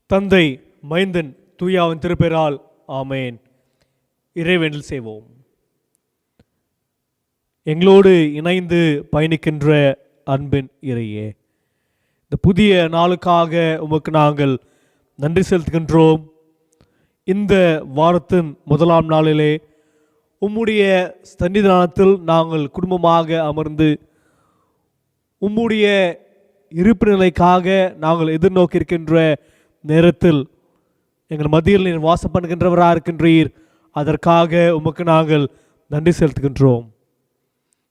தந்தை, மைந்தன், தூயாவின் திருப்பெயரால் ஆமேன். இறைவேண்டல் செய்வோம். எங்களோடு இணைந்து பயணிக்கின்ற அன்பின் இறையே, இந்த புதிய நாளுக்காக உமக்கு நாங்கள் நன்றி செலுத்துகின்றோம். இந்த வாரத்தின் முதலாம் நாளிலே உம்முடைய சன்னிதானத்தில் நாங்கள் குடும்பமாக அமர்ந்து உம்முடைய இருப்பு நிலைக்காக நாங்கள் எதிர்நோக்கியிருக்கின்ற நேரத்தில் எங்கள் மத்தியில் நீர் வாசம் பண்ணுகின்றவராக இருக்கின்றீர். அதற்காக உமக்கு நாங்கள் நன்றி செலுத்துகின்றோம்.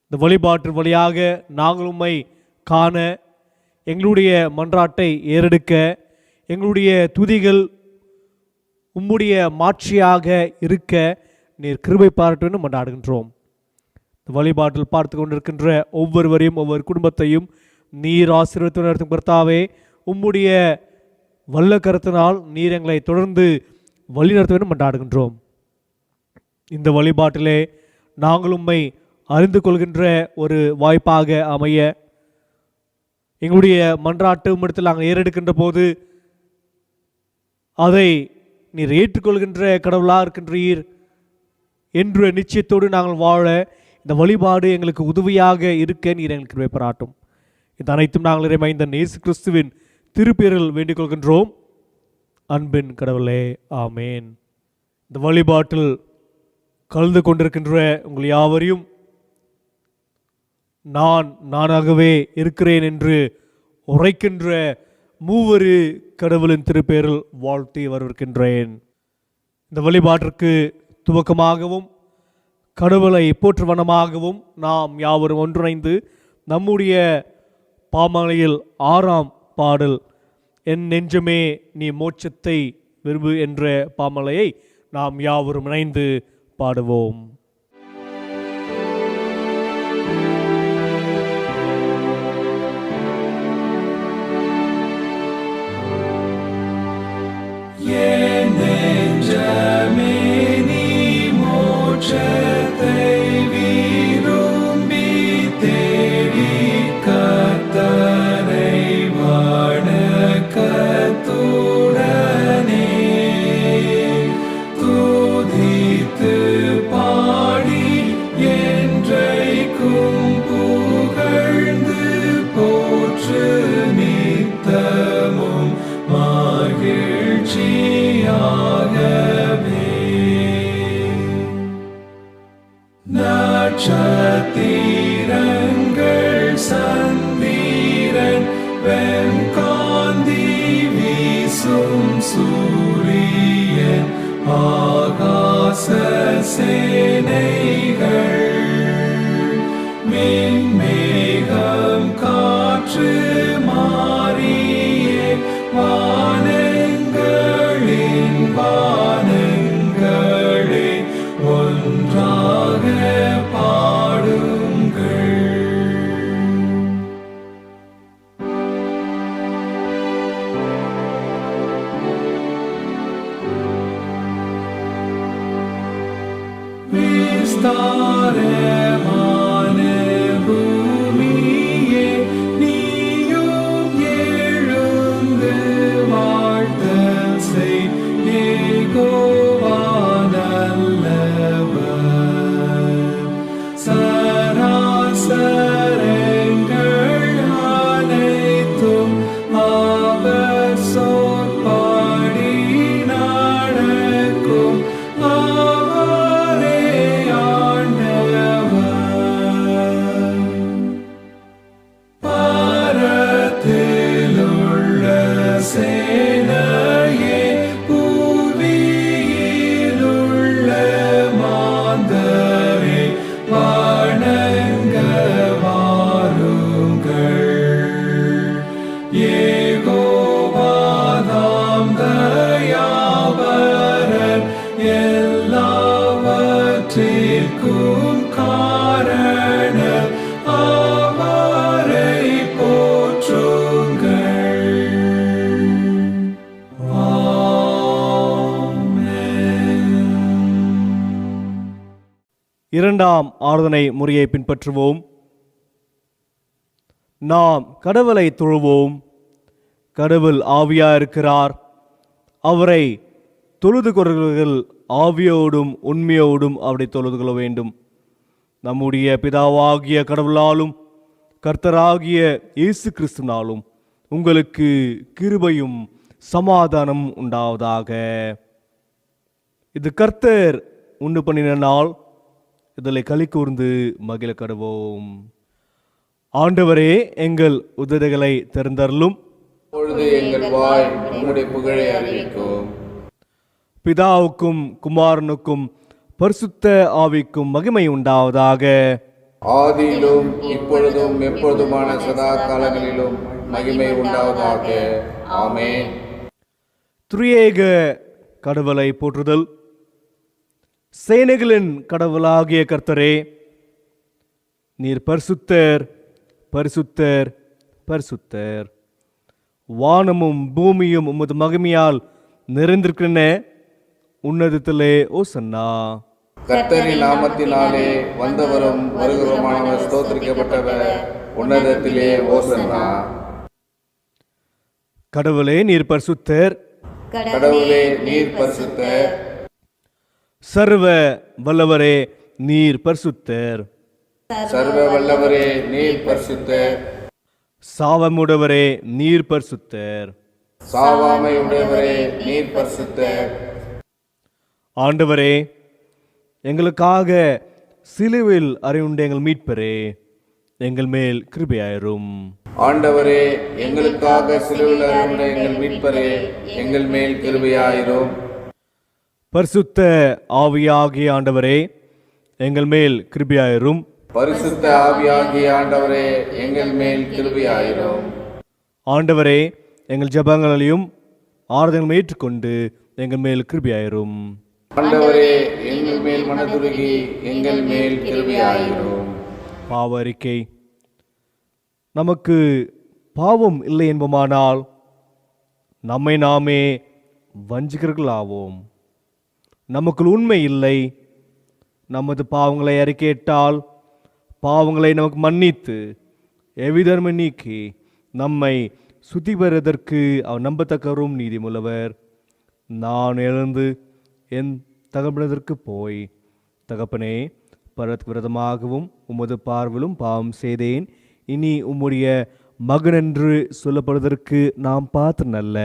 இந்த வழிபாட்டு வழியாக நாங்கள் உம்மை காண, எங்களுடைய மன்றாட்டை ஏறெடுக்க, எங்களுடைய துதிகள் உம்முடைய மாட்சியாக இருக்க நீர் கிருபை பாராட்ட வேண்டும் மன்றாடுகின்றோம். இந்த வழிபாட்டில் பார்த்து கொண்டிருக்கின்ற ஒவ்வொருவரையும், ஒவ்வொரு குடும்பத்தையும் நீர் ஆசீர்வதித்து நடத்தும் கர்த்தாவே, உம்முடைய வல்ல கருத்தினால் நீர் எங்களை தொடர்ந்து வழிநடத்த வேண்டும் மன்றாடுகின்றோம். இந்த வழிபாட்டிலே நாங்கள் உம்மை அறிந்து கொள்கின்ற ஒரு வாய்ப்பாக அமைய, எங்களுடைய மன்றாட்டு உம்மிடத்தில் நாங்கள் ஏறெடுக்கின்ற போது அதை நீர் ஏற்றுக்கொள்கின்ற கடவுளாக இருக்கின்றீர் என்ற நிச்சயத்தோடு நாங்கள் வாழ இந்த வழிபாடு எங்களுக்கு உதவியாக இருக்க நீர் எங்களுக்கு பாராட்டும். இது அனைத்தும் நாங்கள் இறைமைந்த இயேசு கிறிஸ்துவின் திருப்பெயரில் வேண்டிக் கொள்கின்றோம். அன்பின் கடவுளே, ஆமேன். இந்த வழிபாட்டில் கலந்து கொண்டிருக்கின்ற உங்கள் யாவரையும் நானாகவே இருக்கிறேன் என்று உரைக்கின்ற மூவரு கடவுளின் திருப்பெயரில் வாழ்த்தி வரவிருக்கின்றேன். இந்த வழிபாட்டிற்கு துவக்கமாகவும் கடவுளை போற்று வண்ணமாகவும் நாம் யாவரும் ஒன்றிணைந்து நம்முடைய பாமாலையில் 6ஆம் பாடல் என் நெஞ்சமே நீ மோட்சத்தை விரும்பு என்ற பாமலையை நாம் யாவரும் இணைந்து பாடுவோம். என் நெஞ்சமே நீ மோட்சத்தை விரும்பி தேடி கர்த்தரை வணக்கத்துடனே துதித்து பாடி என்றைக்கும் புகழ்ந்து போற்று நித்தமும் மகிழ்ச்சியாகவே. நட்சத்திரங்கள் சந்திரன் வெண்காந்தி வீசும் சூரியன் ஆகாச சேனைகள் மின்மேகம் காற்று மாறியே வானங்களின் வானங்களே ஒன்றாக பாடுங்கள். விஸ்தாரமான பூமியே நீயும் எழுந்து வாழ்த்தல் செய். யெகோவா நல்லவர். சராசரங்கள் அனைத்தும் அவர் சொற்படி நடக்கும். அவரே ஆண்டவர். பரத்திலுள்ள சேனையே புவியிலுள்ள மாந்தரே வணங்க வாருங்கள். யெகோவாதாம் தயாபரர் எல்லாவற்றிற்கும் காரணர் அவரை போற்றுங்கள். ஆமென். இரண்டாம் ஆராதனை முறையை பின்பற்றுவோம். நாம் கடவுளை தொழுவோம். கடவுள் ஆவியா இருக்கிறார். அவரை தொழுது கொள்கிறவர்கள் ஆவியோடும் உண்மையோடும் அவரை தொழுது கொள்ள வேண்டும். நம்முடைய பிதாவாகிய கடவுளாலும் கர்த்தராகிய இயேசு கிறிஸ்துவினாலும் உங்களுக்கு கிருபையும் சமாதானம் உண்டாவதாக. இது கர்த்தர் உண்டு பண்ணின நாள், இதில் களி கூர்ந்து மகிழ கடவோம். ஆண்டவரே, எங்கள் உதடுகளை திறந்தருளும். பொழுது எங்கள் வாய் உம்முடைய புகழை அறிவிக்கும். பிதாவுக்கும் குமாரனுக்கும் பரிசுத்த ஆவிக்கும் மகிமை உண்டாவதாக. ஆதியிலும் இப்பொழுதும் எப்பொழுதுமான சதா காலங்களிலும் மகிமை உண்டாவதாக. ஆமென். திரியேக கடவுளை போற்றுதல். சேனைகளின் கடவுளாகிய கர்த்தரே, நீர் பரிசுத்தர், பரிசுத்தர், பரிசுத்தர். வானமும் பூமியும் உமது மகிமையால் நிறைந்திருக்கின்றன. உன்னதத்திலே ஓசன்னா. கர்த்தரின் நாமத்தினாலே வந்தவரும் வருகிறவருமானவர் ஸ்தோத்திரிக்கப்பட்டவர். உன்னதத்திலே ஓசன்னா. கடவுளே, நீர் பரிசுத்தர். கடவுளே, நீர் பரிசுத்தர். சர்வ வல்லவரே, நீர் பரிசுத்தர். சர்வ வல்லவரே, நீர் பரிசுத்தர். சாவமுடவரே, நீர் பரிசுத்தர். சாவாமை உடையவரே, நீர் பரிசுத்தர். ஆண்டவரே, எங்களுக்காக சிலுவையில் அறையுண்ட எங்கள் மீட்பரே, எங்கள் மேல் கிருபையாயிரும். ஆண்டவரே, எங்களுக்காக சிலுவையில் அறையுண்ட எங்கள் மீட்பரே, எங்கள் மேல் கிருபையாயிரும். பரிசுத்த ஆவியாகிய ஆண்டவரே, எங்கள் மேல் கிருபையாயிரும். பரிசுத்த ஆவியாகிய ஆண்டவரே, எங்கள் மேல் கிருபையாயிரும். ஆண்டவரே, எங்கள் ஜெபங்களையும் ஆறுதலும் ஏற்றுக்கொண்டு எங்கள் மேல் கிருபையாயிரும். ஆண்டவரே, எங்கள் மேல் மனதுருகி எங்கள் மேல் கிருபையாயிரும். பாவ அறிக்கை. நமக்கு பாவம் இல்லை என்போமானால் நம்மை நாமே வஞ்சிகர்களாவோம். நமக்குள் உண்மை இல்லை. நமது பாவங்களை அறிக்கையிட்டால் பாவங்களை நமக்கு மன்னித்து எவ்விதமே நீக்கி நம்மை சுத்தி பெறுவதற்கு அவர் நம்பத்தக்கவரும் நீதிமுள்ளவர். நான் எழுந்து என் தகப்பனதற்கு போய், தகப்பனே, பரத் விரதமாகவும் உமது பார்விலும் பாவம் செய்தேன். இனி உம்முடைய மகனென்று சொல்லப்படுவதற்கு நாம் பாத்திரனல்ல.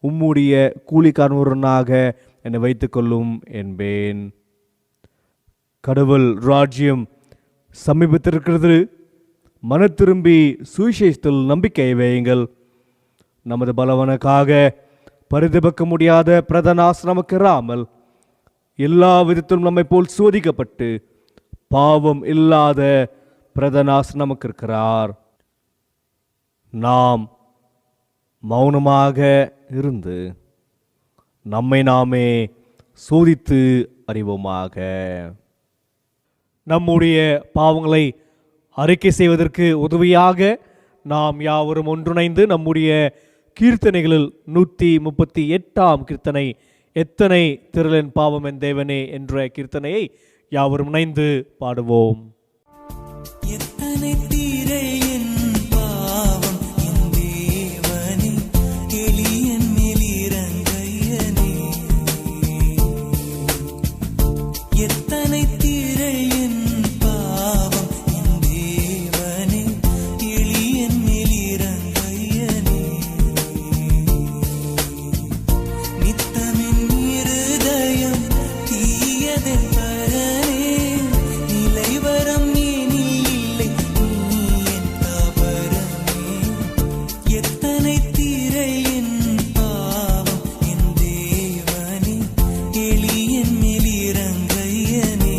உம்முடைய கூலிக்காரனாக என்னை வைத்துக்கொள்ளும் என்பேன். கடவுள் ராஜ்யம் சமீபத்திருக்கிறது. மன திரும்பி சுவிசேஷத்தில் நம்பிக்கை வையுங்கள். நமது பலவனுக்காக பரிதபிக்க முடியாத பிரதனாஸ் நமக்கு இராமல் எல்லா விதத்திலும் நம்மை போல் சோதிக்கப்பட்டு பாவம் இல்லாத பிரதனாஸ் நமக்கு இருக்கிறார். நாம் மௌனமாக இருந்து நம்மை நாமே சோதித்து அறிவோமாக. நம்முடைய பாவங்களை அறிக்கை செய்வதற்கு உதவியாக நாம் யாவரும் ஒன்றிணைந்து நம்முடைய கீர்த்தனைகளில் 138ஆம் கீர்த்தனை, எத்தனை திரளின் பாவம் என் தேவனே என்ற கீர்த்தனையை யாவரும் இணைந்து பாடுவோம். எத்தனை தீரை என் பாவம் என் தேவனே, எளியன் மேலிரங்கையனே. எத்தனை தீரை என் பாவம் என் தேவனே, எளியன் மேலிரங்கையனே. நித்தமின் இருதயம் தீயதென் பரனே, நிலைவரம் எத்தனை தீரை என் பாவம் என் தேவனே, எளியன் மேலிரங்கையனே.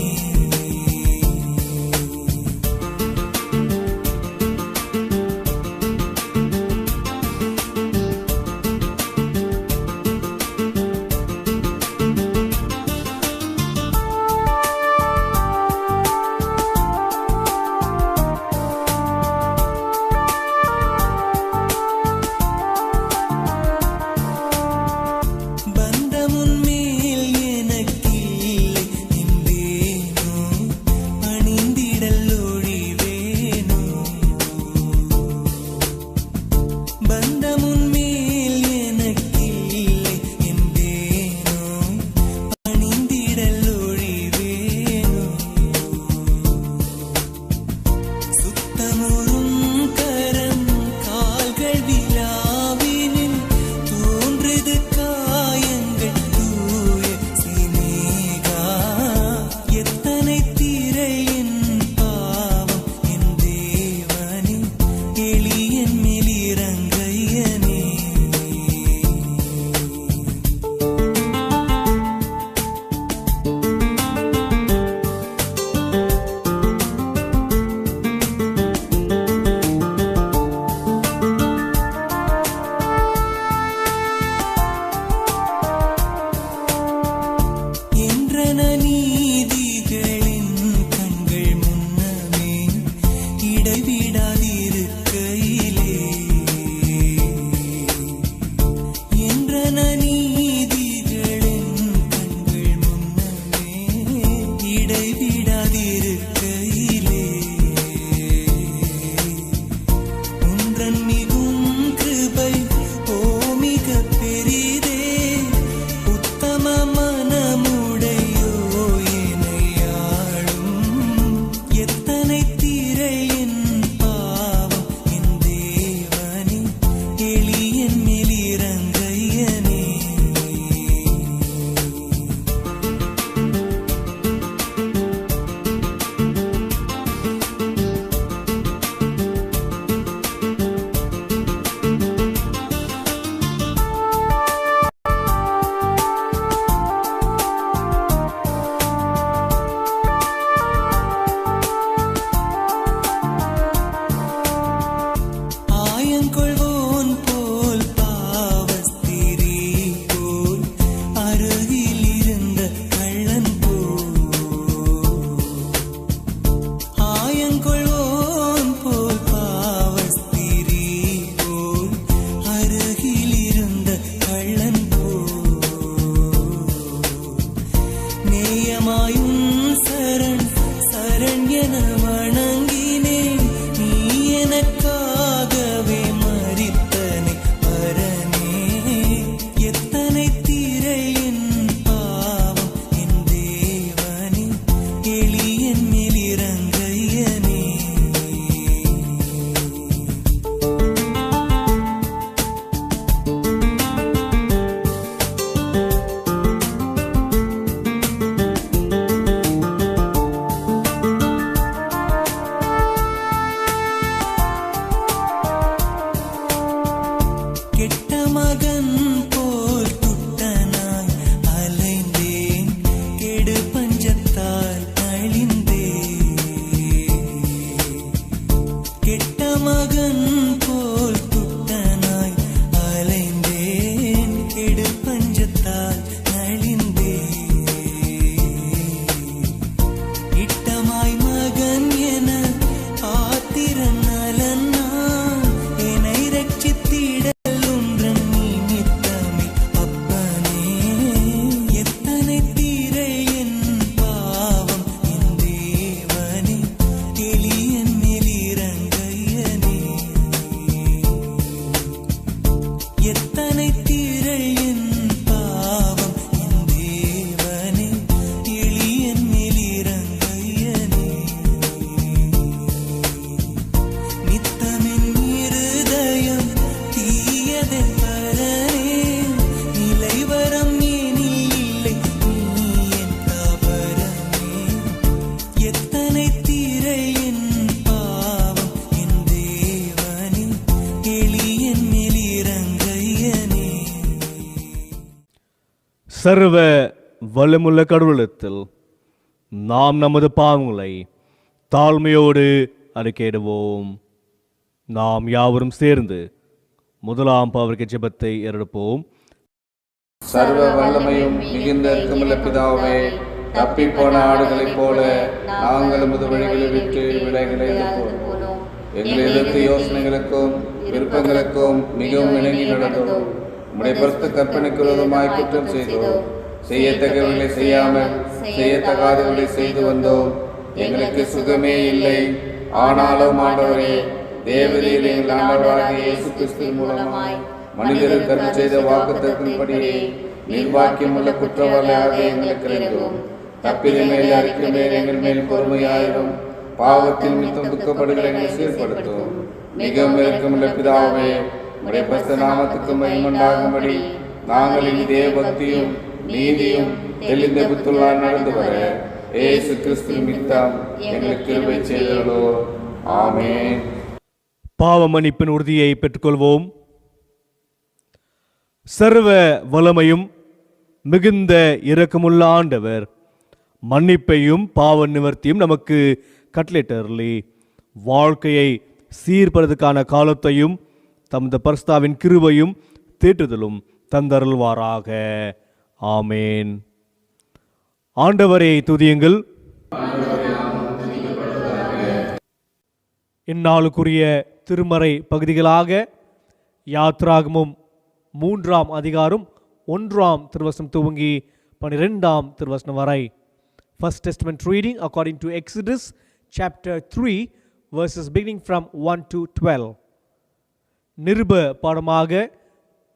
கெட்ட மகன் போல் குட்டனாய் அலைந்தேன், கெடு பஞ்சத்தால் அழிந்தேன். கெட்ட மகன் போல் குட்டனாய் அலைந்தேன், கெடு பஞ்சத்தால் அழிந்தேன். இட்டமாய் மகன் என ஆத்திரன் நலன்னா, என்னை ரட்சித்திடல் ஒன்றன் நிமித்தமே அப்பனே. எத்தனை தீரை என் பாவம் என் தேவனே, எளியன் மேலிரங்கையனே. எத்தனை தீரை என் பாவம் என் தேவனே, எளியன் மேலிரங்கையனே. நித்தமென் இருதயம் தீயதென் பரனே, நிலைவரம் ஏனில் இல்லை நீ என் தாபரமே. எத்தனை தீரை என் பாவம் என் தேவனே, எளியன் மேலிரங்கையனே. சர்வ வல்லமுள்ள கடவுளத்தில் நாம் நமது பாவங்களை தாழ்மையோடு அறிக்கையிடுவோம். நாம் யாவரும் சேர்ந்து முதலாம் பாவர்க்க ஜெபத்தை ஏறெடுப்போம். சர்வ வல்லமையும் மிகுந்த இரக்கமுள்ள பிதாவே, தப்பிப்போன ஆடுகளைப் போல நாங்கள் உமது வழிகளை விட்டு விலகினது போனோம். எங்கள் எதிர்த்து யோசனைகளுக்கும் விருப்பங்களுக்கும் மிகவும் இணங்கி நடந்தோம். உம்முடைய பரிசுத்த கற்பனைக்கு விரோதமாய் குற்றம் செய்தோம். செய்யத்தக்கவர்களை செய்யாமல் செய்யத்தகாதவர்களை செய்து வந்தோம். எங்களுக்கு சுகமே இல்லை. ஆனாலும் ஆண்டவரே, தேவரீர் எங்கள் ஆண்டவராகிய இயேசு கிறிஸ்துவின் மூலமாய் மனிதர்கள் கருத்து செய்த வாக்குத்தத்தின்படியே நிர்வாக்கியமுள்ள குற்றவாளியாக எங்களுக்கு இறங்கும். தப்பிதை மேல் அறிக்கை மேல் எங்கள் மேல் பொறுமையாயிரும். பாவத்தில் மித்தம் துக்கப்படுகிற எங்களை சீர்படுத்தும். மிகவும் இரக்கமுள்ள பிதாவே, உம்முடைய பரிசுத்த நாமத்துக்கு மகிமையுண்டாகும்படி நாங்கள் இனி தேவ பக்தியும் நீதியும் தெளிந்த புத்துள்ளால் நடந்து வர இயேசு கிறிஸ்து நிமித்தம் எங்களுக்கு கிருபை செய்தருளோ. ஆமென். பாவ மன்னிப்பின் உறுதியை பெற்றுக்கொள்வோம். சர்வ வல்லமையும் மிகுந்த இரக்கமுள்ள ஆண்டவர் மன்னிப்பையும் பாவ நிவர்த்தியும் நமக்கு கட்டளையிட்டருளி வாழ்க்கையை சீர்படுவதற்கான காலத்தையும் தமது பரிசுத்தாவின் கிருபையும் தேற்றுதலும் தந்தருள்வாராக. ஆமேன். ஆண்டவரை துதியுங்கள். இந்நாளுக்குரிய திருமறை பகுதிகளாக யாத்ராகமும் 3ஆம் அதிகாரம் 1ஆம் திருவசனம் துவங்கி 12ஆம் திருவசனம் வரை. First Testament reading according to Exodus chapter 3 verses beginning from 1 to 12. நிருப பாடமாக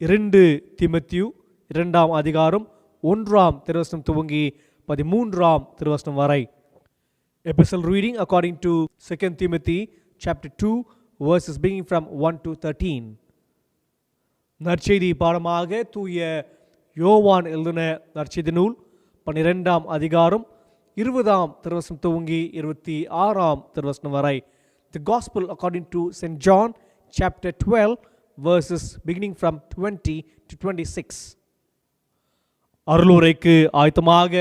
2 தீமோத்தேயு 2ஆம் அதிகாரம் 1ஆம் திருவசனம் துவங்கி 13ஆம் திருவசனம் வரை. Epistle reading according to 2 Timothy chapter 2 verses beginning from 1 to 13. நற்செய்தி பாடமாக தூய யோவான் எழுதின நற்செய்தி நூல் 12ஆம் அதிகாரம் 20ஆம் திருவசனம் துவங்கி 26ஆம் திருவசனம் வரை. The Gospel according to St. John chapter 12 verses beginning from 20 to 26. அருளுரைக்கு ஆயத்தமாக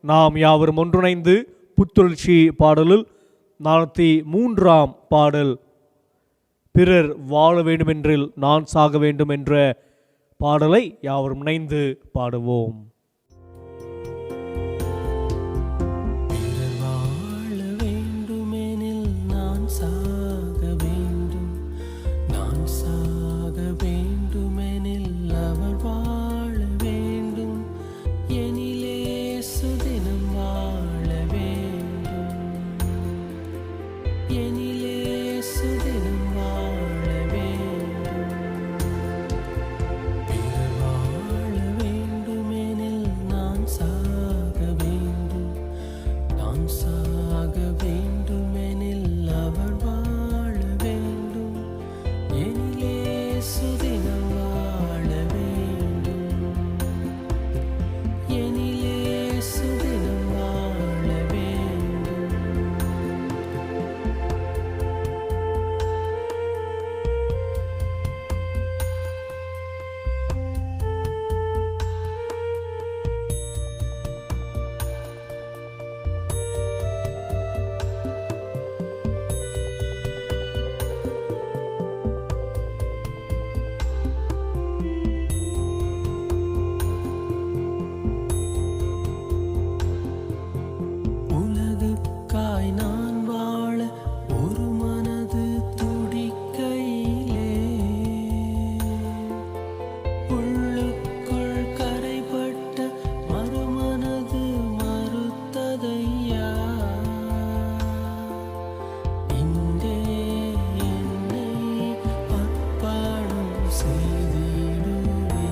நாம் யாவரும் ஒன்றிணைந்து புத்துணர்ச்சி பாடலில் 403ஆம் பாடல், பிறர் வாழ வேண்டுமென்றில் நான் சாக வேண்டும் என்ற பாடலை யாவரும் இணைந்து பாடுவோம். வாழ வேண்டுமெனில் நான் சாக வேண்டும், நான் சாக வேண்டுமெனில் அவர் வாழ வேண்டும், எனிலே சுதினம் வாழ வேண்டும், எனிலே சுதினம் வாழ வேண்டும். பிறர் வாழ வேண்டுமெனில் செய்திடுவே.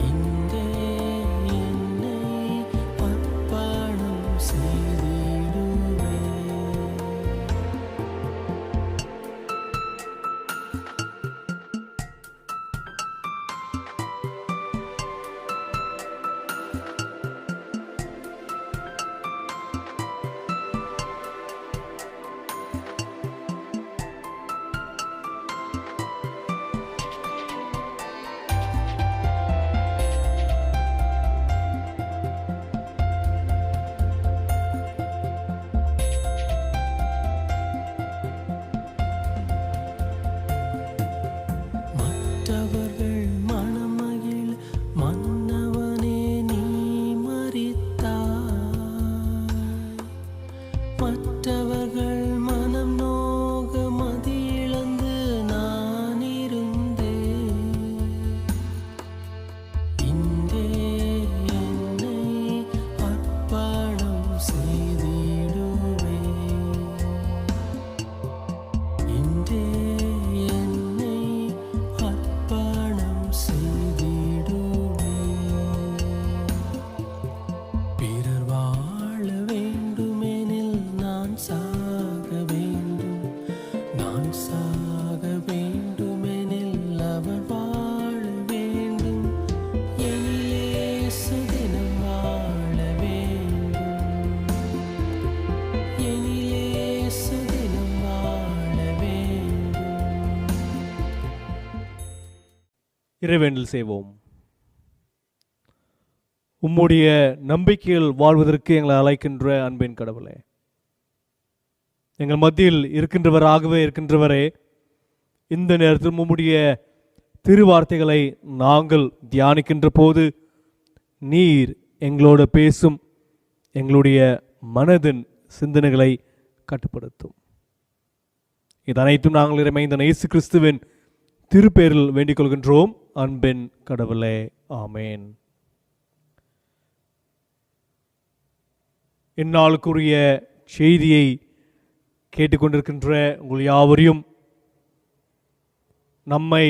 இன்றே என்னை அர்ப்பணம் செய்திடுவே. மற்றவர்கள் மனமகிழ் மன்னவனே நீ மரித்தாய். மற்றவர்கள் மனம் நோக மதியிழந்து நான் இருந்தேன். இன்றே என்னை அர்ப்பணம் செய்திடுவே. இன்றே என்னை அர்ப்பணம் செய்திடுவே. பிறர் வாழ வேண்டுமெனில் நான் சாக வேண்டும். நான் சாக வேண்டுமெனில் அவர் வாழ வேண்டும். எனிலே சுதினம் வாழ வேண்டும். எனிலே சுதினம் வாழ வேண்டும். இறைவேண்டல் செய்வோம். உம்முடைய நம்பிக்கையில் வாழ்வதற்கு எங்களை அழைக்கின்ற அன்பின் கடவுளே, எங்கள் மத்தியில் இருக்கின்றவராகவே இருக்கின்றவரே, இந்த நேரத்தில் உம்முடைய திருவார்த்தைகளை நாங்கள் தியானிக்கின்ற போது நீர் எங்களோடு பேசும், எங்களுடைய மனதின் சிந்தனைகளை கட்டுப்படுத்தும். இது அனைத்தும் நாங்கள் இறைமைந்த இயேசு கிறிஸ்துவின் திருப்பேரில் வேண்டிக் கொள்கின்றோம் அன்பின் கடவுளே, ஆமேன். இந்நாளுக்குரிய செய்தியை கேட்டுக்கொண்டிருக்கின்ற உங்கள் யாவரையும் நம்மை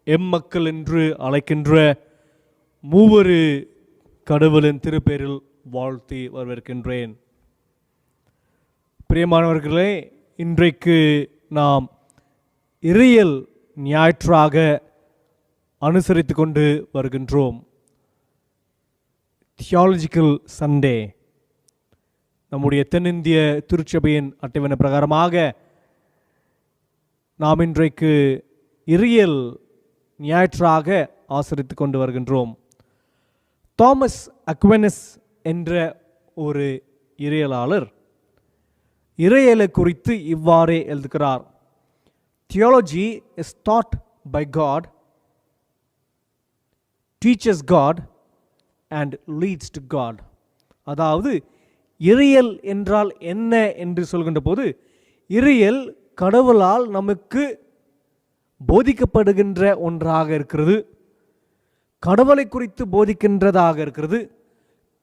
எம்மக்கள் என்று அழைக்கின்ற மூவரு கடவுளின் திருப்பேரில் வாழ்த்தி வரவேற்கின்றேன். பிரியமானவர்களே, இன்றைக்கு நாம் இறையியல் ஞாயிற்றாக அனுசரித்து கொண்டு வருகின்றோம். Theological Sunday. நம்முடைய தென்னிந்திய திருச்சபையின் அட்டவணை பிரகாரமாக நாம் இன்றைக்கு இறையியல் ஞாயிற்றாக ஆசரித்து கொண்டு வருகின்றோம். தாமஸ் அக்வெனஸ் என்ற ஒரு இறையியலாளர் இறையியலை குறித்து இவ்வாறே எழுதுகிறார்: Theology is taught by God, teaches God and leads to God. அதாவது இறையியல் என்றால் என்ன என்று சொல்கின்ற போது, இறையியல் கடவுளால் நமக்கு போதிக்கப்படுகின்ற ஒன்றாக இருக்கிறது, கடவுளை குறித்து போதிக்கின்றதாக இருக்கிறது,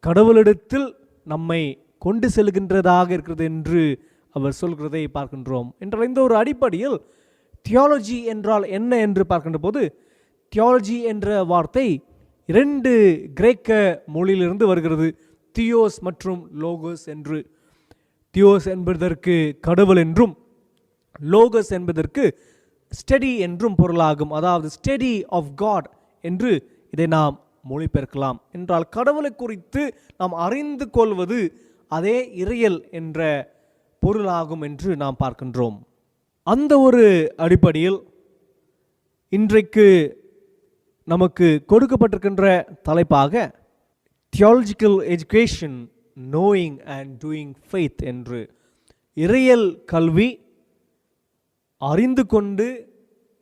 கடவுளிடத்தில் நம்மை கொண்டு செல்கின்றதாக இருக்கிறது என்று அவர் சொல்கிறதை பார்க்கின்றோம். என்ற இந்த ஒரு அடிப்படையில் தியாலஜி என்றால் என்ன என்று பார்க்கின்ற போது, தியாலஜி என்ற வார்த்தை 2 கிரேக்க மொழியிலிருந்து வருகிறது, தியோஸ் மற்றும் லோகோஸ் என்று. தியோஸ் என்பதற்கு கடவுள் என்றும், லோகோஸ் என்பதற்கு ஸ்டடி என்றும் பொருளாகும். அதாவது ஸ்டடி ஆஃப் காட் என்று இதை நாம் மொழிபெயர்க்கலாம். என்றால் கடவுளை குறித்து நாம் அறிந்து கொள்வது அதே இறையியல் என்ற பொருளாகும் என்று நாம் பார்க்கின்றோம். அந்த ஒரு அடிப்படையில் இன்றைக்கு நமக்கு கொடுக்கப்பட்டிருக்கின்ற தலைப்பாக theological education knowing and doing faith என்று, இறையியல் கல்வி அறிந்து கொண்டு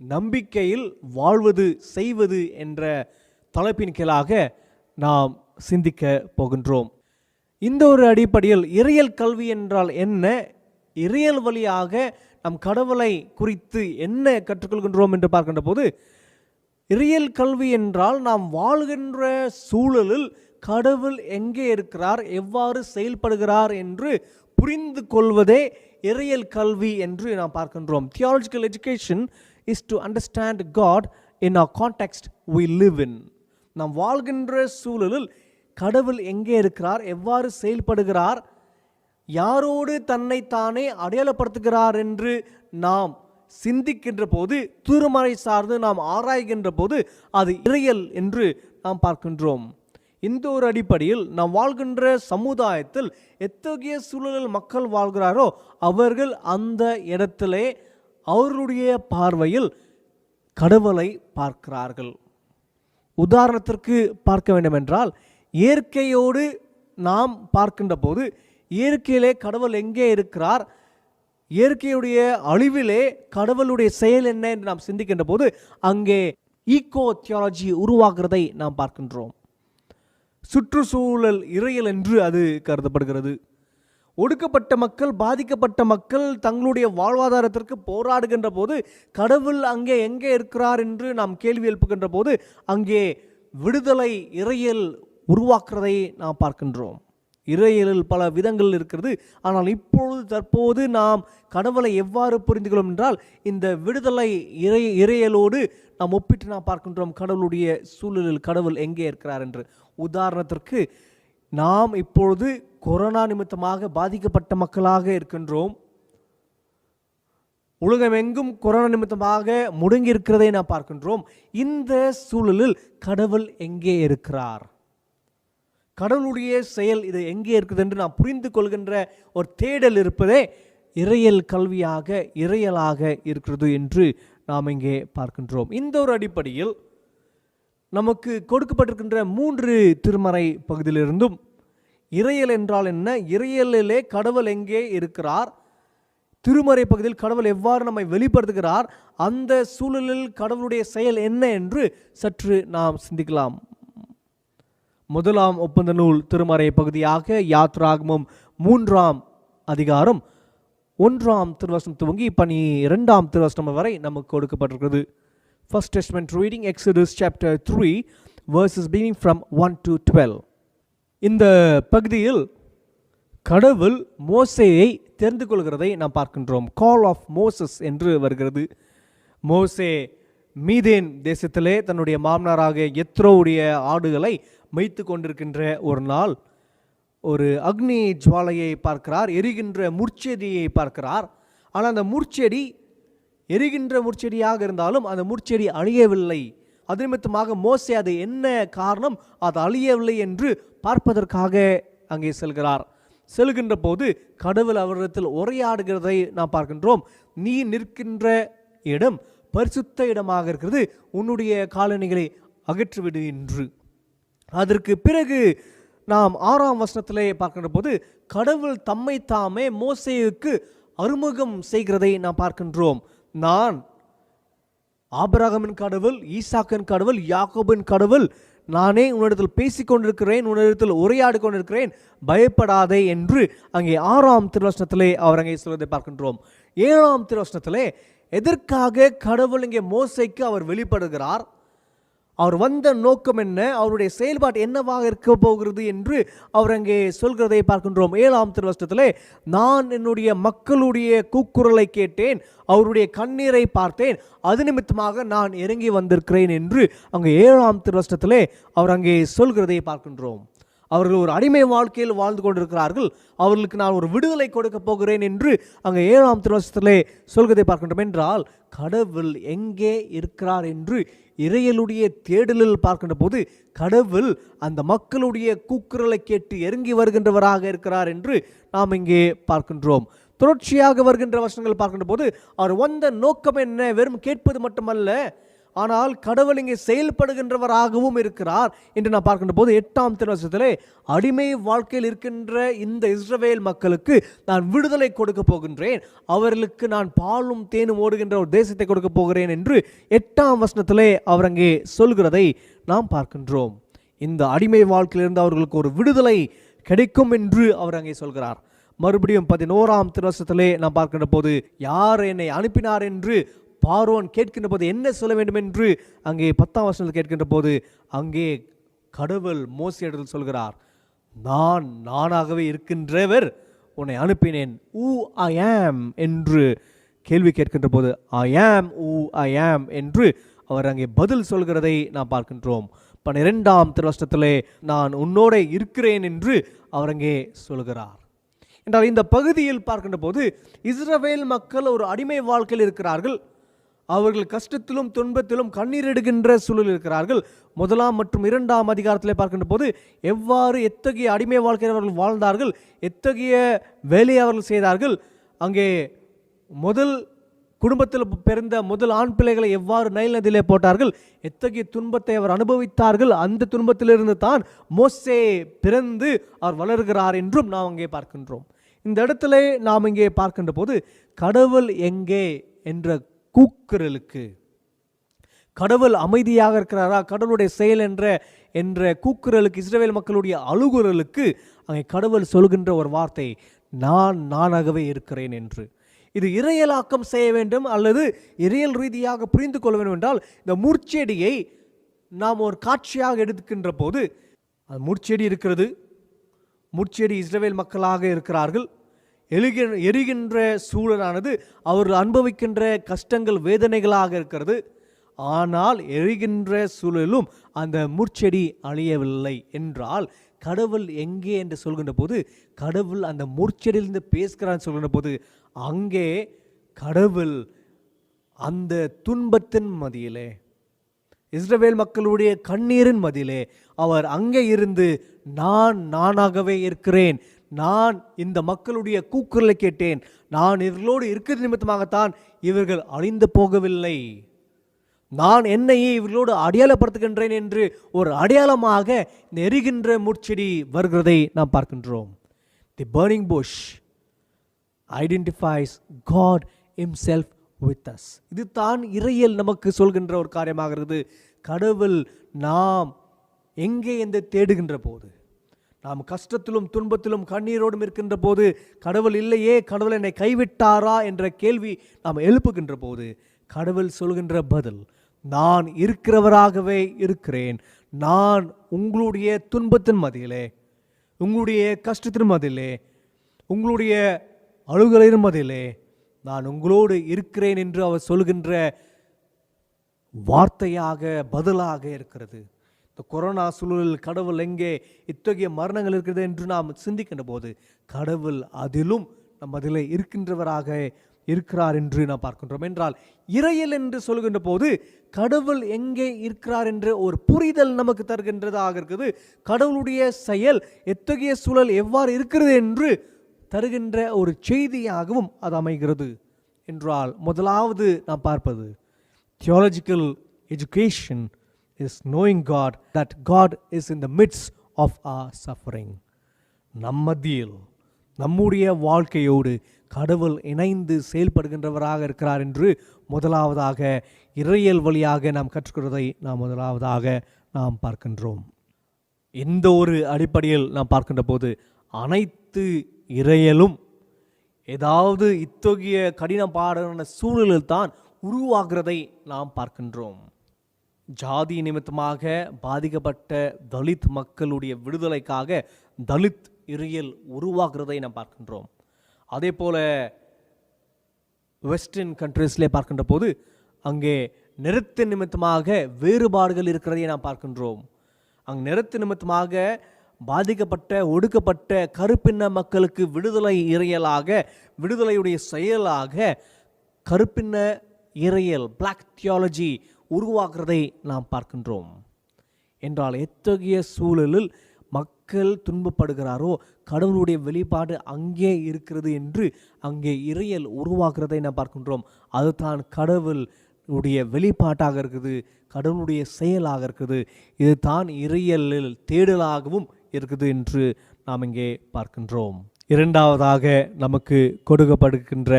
நம்பிக்கையில் வாழ்வது செய்வது என்ற தலைப்பின் கீழாக நாம் சிந்திக்க போகின்றோம். இந்த ஒரு அடிப்படையில் இறையியல் கல்வி என்றால் என்ன, இறையியல் வழியாக நம் கடவுளை குறித்து என்ன கற்றுக்கொள்கின்றோம் என்று பார்க்கின்ற போது, இறையியல் கல்வி என்றால் நாம் வாழ்கின்ற சூழலில் கடவுள் எங்கே இருக்கிறார், எவ்வாறு செயல்படுகிறார் என்று புரிந்து கொள்வதே இறையியல் கல்வி என்று நாம் பார்க்கின்றோம். Theological education is to understand God in our context we live in. நாம் வாழ்கின்ற சூழலில் கடவுள் எங்கே இருக்கிறார், எவ்வாறு செயல்படுகிறார், யாரோடு தன்னை தானே அடையாளப்படுத்துகிறார் என்று நாம் சிந்திக்கின்ற போது, திருமறை சார்ந்து நாம் ஆராய்கின்ற போது அது இறையல் என்று நாம் பார்க்கின்றோம். இந்த ஒரு அடிப்படையில் நாம் வாழ்கின்ற சமுதாயத்தில் எத்தகைய சூழலில் மக்கள் வாழ்கிறாரோ அவர்கள் அந்த இடத்திலே அவர்களுடைய பார்வையில் கடவுளை பார்க்கிறார்கள். உதாரணத்திற்கு பார்க்க வேண்டும் என்றால், இயற்கையோடு நாம் பார்க்கின்ற போது இயற்கையிலே கடவுள் எங்கே இருக்கிறார், இயற்கையுடைய அழிவிலே கடவுளுடைய செயல் என்ன என்று நாம் சிந்திக்கின்ற போது அங்கே ஈகோ தியாலஜி உருவாகிறதை நாம் பார்க்கின்றோம். சுற்றுச்சூழல் இறையல் என்று அது கருதப்படுகிறது. ஒடுக்கப்பட்ட மக்கள், பாதிக்கப்பட்ட மக்கள் தங்களுடைய வாழ்வாதாரத்திற்கு போராடுகின்ற போது கடவுள் அங்கே எங்கே இருக்கிறார் என்று நாம் கேள்வி எழுப்புகின்ற போது அங்கே விடுதலை இறையல் உருவாக்குறதை நாம் பார்க்கின்றோம். இறையலில் பல விதங்கள் இருக்கிறது. ஆனால் தற்போது நாம் கடவுளை எவ்வாறு புரிந்து கொள்ளும் என்றால், இந்த விடுதலை இறையலோடு நாம் ஒப்பிட்டு நாம் பார்க்கின்றோம் கடவுளுடைய சூழலில் கடவுள் எங்கே இருக்கிறார் என்று. உதாரணத்திற்கு, நாம் இப்பொழுது கொரோனா நிமித்தமாக பாதிக்கப்பட்ட மக்களாக இருக்கின்றோம். உலகமெங்கும் கொரோனா நிமித்தமாக முடங்கி இருக்கிறதை நாம் பார்க்கின்றோம். இந்த சூழலில் கடவுள் எங்கே இருக்கிறார், கடவுளுடைய செயல் இது எங்கே இருக்குது என்று நாம் புரிந்து கொள்கின்ற ஒரு தேடல் இருப்பதே இறையல் கல்வியாக, இறையலாக இருக்கிறது என்று நாம் இங்கே பார்க்கின்றோம். இந்த ஒரு அடிப்படையில் நமக்கு கொடுக்கப்பட்டிருக்கின்ற 3 திருமறை பகுதியிலிருந்தும் இறையல் என்றால் என்ன, இறையலிலே கடவுள் எங்கே இருக்கிறார், திருமறை பகுதியில் கடவுள் எவ்வாறு நம்மை வெளிப்படுத்துகிறார், அந்த சூழலில் கடவுளுடைய செயல் என்ன என்று சற்று நாம் சிந்திக்கலாம். முதலாம் ஒப்பந்த நூல் திருமறை பகுதியாக யாத்ராகமம் 3ஆம் அதிகாரம் 1ஆம் திருவசனம் துவங்கி 12ஆம் திருவசனம் வரை நமக்கு கொடுக்கப்பட்டிருக்கிறது. First Testament reading, Exodus chapter 3 verses beginning from 1 to 12. இந்த பகுதியில் கடவுள் மோசேயை தெரிந்து கொள்கிறதை நாம் பார்க்கின்றோம். கால் ஆஃப் மோசஸ் என்று வருகிறது. மோசே மீதேன் தேசத்திலே தன்னுடைய மாமனாராக எத்ரோவுடைய ஆடுகளை மேய்த்து கொண்டிருக்கின்ற ஒரு நாள் ஒரு அக்னி ஜுவாலையை பார்க்கிறார், எரிகின்ற முட்செடியை பார்க்கிறார். ஆனால் அந்த முட்செடி எரிகின்ற முட்செடியாக இருந்தாலும் அந்த முட்செடி அழியவில்லை. அது நிமித்தமாக மோசே அது என்ன காரணம், அது அழியவில்லை என்று பார்ப்பதற்காக அங்கே செல்கிறார். செல்கின்ற போது கடவுள் அவரிடத்தில் உரையாடுகிறதை நாம் பார்க்கின்றோம். நீ நிற்கின்ற இடம் பரிசுத்த இடமாக இருக்கிறது, உன்னுடைய காலணிகளை அகற்றிவிடு என்று. அதற்கு பிறகு நாம் 6ஆம் வசனத்திலே பார்க்கின்ற போது கடவுள் தம்மை தாமே மோசேயுக்கு அறிமுகம் செய்கிறதை நாம் பார்க்கின்றோம். நான் ஆபிரகாமின் கடவுள், ஈசாக்கின் கடவுள், யாக்கோபின் கடவுள், நானே உன்னிடத்தில் பேசிக்கொண்டிருக்கிறேன், உன்னிடத்தில் உரையாடி கொண்டிருக்கிறேன், பயப்படாதே என்று அங்கே 6ஆம் திருவசனத்திலே அவர் அங்கே சொல்வதை பார்க்கின்றோம். 7ஆம் திருவசனத்திலே எதற்காக கடவுள் இங்கே மோசேக்கு அவர் வெளிப்படுகிறார், அவர் வந்த நோக்கம் என்ன, அவருடைய செயல்பாடு என்னவாக இருக்க போகிறது என்று அவர் அங்கே சொல்கிறதை பார்க்கின்றோம். 7ஆம் திருவசனத்திலே நான் என்னுடைய மக்களுடைய கூக்குரலை கேட்டேன், அவருடைய கண்ணீரை பார்த்தேன், அது நிமித்தமாக நான் இறங்கி வந்திருக்கிறேன் என்று அங்கே 7ஆம் திருவசனத்திலே அவர் அங்கே சொல்கிறதை பார்க்கின்றோம். அவர்கள் ஒரு அடிமை வாழ்க்கையில் வாழ்ந்து கொண்டிருக்கிறார்கள், அவர்களுக்கு நான் ஒரு விடுதலை கொடுக்க போகிறேன் என்று அங்கே 7ஆம் திருவசனத்திலே சொல்கிறதை பார்க்கின்றோம். என்றால் கடவுள் எங்கே இருக்கிறார் என்று இறையலுடைய தேடலில் பார்க்கின்ற போது கடவுள் அந்த மக்களுடைய கூக்குரலை கேட்டு இறங்கி வருகின்றவராக இருக்கிறார் என்று நாம் இங்கே பார்க்கின்றோம். தொடர்ச்சியாக வருகின்ற வசனங்கள் பார்க்கின்ற போது அவர் வந்த நோக்கம் என்ன, வெறும் கேட்பது மட்டுமல்ல, ஆனால் கடவுள் இங்கே செயல்படுகின்றவராகவும் இருக்கிறார் என்று நான் பார்க்கின்ற போது 8ஆம் திருவசனத்திலே அடிமை வாழ்க்கையில் இருக்கின்ற இந்த இஸ்ரவேல் மக்களுக்கு நான் விடுதலை கொடுக்க போகின்றேன், அவர்களுக்கு நான் பாலும் தேனும் ஓடுகின்ற ஒரு தேசத்தை கொடுக்க போகிறேன் என்று 8ஆம் வசனத்திலே அவர் அங்கே சொல்கிறதை நாம் பார்க்கின்றோம். இந்த அடிமை வாழ்க்கையிலிருந்து அவர்களுக்கு ஒரு விடுதலை கிடைக்கும் என்று அவர் அங்கே சொல்கிறார். மறுபடியும் 11ஆம் திருவசனத்திலே நாம் பார்க்கின்ற போது யார் என்னை அனுப்பினார் என்று பார்வோன் கேட்கின்ற போது என்ன சொல்ல வேண்டும் என்று அங்கே 10ஆம் வசனத்தில் கேட்கின்ற போது அங்கே கடவுள் மோசேயிடத்தில் சொல்கிறார், நானாகவே இருக்கின்றவர் உன்னை அனுப்பினேன், who I am என்று கேள்வி கேட்கின்ற போது ஐ ஆம் ஊ ஐ ஆம் என்று அவர் அங்கே பதில் சொல்கிறதை நாம் பார்க்கின்றோம். 12ஆம் திருவசனத்திலே நான் உன்னோட இருக்கிறேன் என்று அவர் அங்கே சொல்கிறார். என்றால் இந்த பகுதியில் பார்க்கின்ற போது இஸ்ரவேல் மக்கள் ஒரு அடிமை வாழ்க்கையில் இருக்கிறார்கள். அவர்கள் கஷ்டத்திலும் துன்பத்திலும் கண்ணீர் எடுக்கின்ற சூழல் இருக்கிறார்கள். 1 மற்றும் 2ஆம் அதிகாரத்திலே பார்க்கின்ற போது எத்தகைய அடிமை வாழ்க்கையில் அவர்கள் வாழ்ந்தார்கள், எத்தகைய வேலையை அவர்கள் செய்தார்கள், அங்கே முதல் குடும்பத்தில் பிறந்த முதல் ஆண் பிள்ளைகளை எவ்வாறு நைல் நதியிலே போட்டார்கள், எத்தகைய துன்பத்தை அவர் அனுபவித்தார்கள், அந்த துன்பத்திலிருந்து தான் மோசே பிறந்து அவர் வளர்கிறார் என்றும் நாம் அங்கே பார்க்கின்றோம். இந்த இடத்துல நாம் இங்கே பார்க்கின்ற போது கடவுள் எங்கே என்ற கூக்குரலுக்கு, கடவுள் அமைதியாக இருக்கிறாரா, கடவுளுடைய செயல் என்ற கூக்குரலுக்கு, இஸ்ரவேல் மக்களுடைய அழுகுரலுக்கு அங்கே கடவுள் சொல்கின்ற ஒரு வார்த்தை நான் நானாகவே இருக்கிறேன் என்று. இது இறையலாக்கம் செய்ய வேண்டும் அல்லது இறையல் ரீதியாக புரிந்து கொள்ள வேண்டும் என்றால் இந்த முட்செடியை நாம் ஒரு காட்சியாக எடுக்கின்ற போது அது முட்செடி இருக்கிறது, முட்செடி இஸ்ரவேல் மக்களாக இருக்கிறார்கள். எரிகின்ற சூழலானது அவர்கள் அனுபவிக்கின்ற கஷ்டங்கள் வேதனைகளாக இருக்கிறது. ஆனால் எரிகின்ற சூழலும் அந்த முட்செடி அழியவில்லை என்றால் கடவுள் எங்கே என்று சொல்கின்ற போது, கடவுள் அந்த முட்செடியிலிருந்து பேசுகிறான்னு சொல்கின்ற போது அங்கே கடவுள் அந்த துன்பத்தின் மத்தியிலே, இஸ்ரவேல் மக்களுடைய கண்ணீரின் மத்தியிலே அவர் அங்கே இருந்து நான் நானாகவே இருக்கிறேன், நான் இந்த மக்களுடைய கூக்குரலை கேட்டேன், நான் இவர்களோடு இருக்கிற நிமித்தமாகத்தான் இவர்கள் அழிந்து போகவில்லை, நான் என்னையே இவர்களோடு அடையாளப்படுத்துகின்றேன் என்று ஒரு அடையாளமாக இந்த எரிகின்ற முட்செடி வருகிறதை நாம் பார்க்கின்றோம். The burning bush identifies God himself with us. இது தான் இறையல் நமக்கு சொல்கின்ற ஒரு காரியமாக இருக்குது. கடவுள் நாம் எங்கே என்று தேடுகின்ற போது, நாம் கஷ்டத்திலும் துன்பத்திலும் கண்ணீரோடும் இருக்கின்ற போது, கடவுள் இல்லையே, கடவுள் என்னை கைவிட்டாரா என்ற கேள்வி நாம் எழுப்புகின்ற போது கடவுள் சொல்கின்ற பதில் நான் இருக்கிறவராகவே இருக்கிறேன், நான் உங்களுடைய துன்பத்தின் மத்தியிலே, உங்களுடைய கஷ்டத்தின் மத்தியிலே, உங்களுடைய அழுகலின் மத்தியிலே நான் உங்களோடு இருக்கிறேன் என்று அவர் சொல்கின்ற வார்த்தையாக பதிலாக இருக்கிறது. இந்த கொரோனா சூழலில் கடவுள் எங்கே இத்தகைய மரணங்கள் இருக்கிறது என்று நாம் சிந்திக்கின்ற போது கடவுள் அதிலும் நம் அதில் இருக்கின்றவராக இருக்கிறார் என்று நாம் பார்க்கின்றோம். என்றால் இறையல் என்று சொல்கின்ற போது கடவுள் எங்கே இருக்கிறார் என்ற ஒரு புரிதல் நமக்கு தருகின்றதாக இருக்குது. கடவுளுடைய செயல் எத்தகைய சூழல் எவ்வாறு இருக்கிறது என்று தருகின்ற ஒரு செய்தியாகவும் அது அமைகிறது. என்றால் முதலாவது நாம் பார்ப்பது theological education is knowing God, that God is in the midst of our suffering. நம்மதில் நம்முடைய வாழ்க்கையோடு கடவுள் இணைந்து செயல்படுகின்றவராக இருக்கிறார் என்று முதலாவதாக இறையல் வழியாக நாம் கற்றுக்கிறதை நாம் முதலாவதாக நாம் பார்க்கின்றோம். இந்த ஒரு அடிப்படையில் நாம் பார்க்கின்ற போது அனைத்து இறையலும் ஏதாவது இத்தகைய கடினப்பாடான சூழலில் தான் உருவாகிறதை நாம் பார்க்கின்றோம். ஜாதி நிமித்தமாக பாதிக்கப்பட்ட தலித் மக்களுடைய விடுதலைக்காக தலித் இறையல் உருவாகிறதை நாம் பார்க்கின்றோம். அதே போல வெஸ்டர்ன் கண்ட்ரீஸ்லே பார்க்கின்ற போது அங்கே நிறத்தின் நிமித்தமாக வேறுபாடுகள் இருக்கிறதை நாம் பார்க்கின்றோம். அங்கே நிறத்தின் நிமித்தமாக பாதிக்கப்பட்ட ஒடுக்கப்பட்ட கருப்பின மக்களுக்கு விடுதலை இறையலாக, விடுதலையுடைய செயலாக கருப்பின இறையல் பிளாக் தியாலஜி உருவாக்குறதை நாம் பார்க்கின்றோம். என்றால் எத்தகைய சூழலில் மக்கள் துன்பப்படுகிறாரோ கடவுளுடைய வெளிப்பாடு அங்கே இருக்கிறது என்று அங்கே இறையல் உருவாக்குறதை நாம் பார்க்கின்றோம். அதுதான் கடவுளுடைய வெளிப்பாட்டாக இருக்குது, கடவுளுடைய செயலாக இருக்குது. இது தான் இறையலில் தேடலாகவும் இருக்குது என்று நாம் இங்கே பார்க்கின்றோம். இரண்டாவதாக நமக்கு கொடுக்கப்படுகின்ற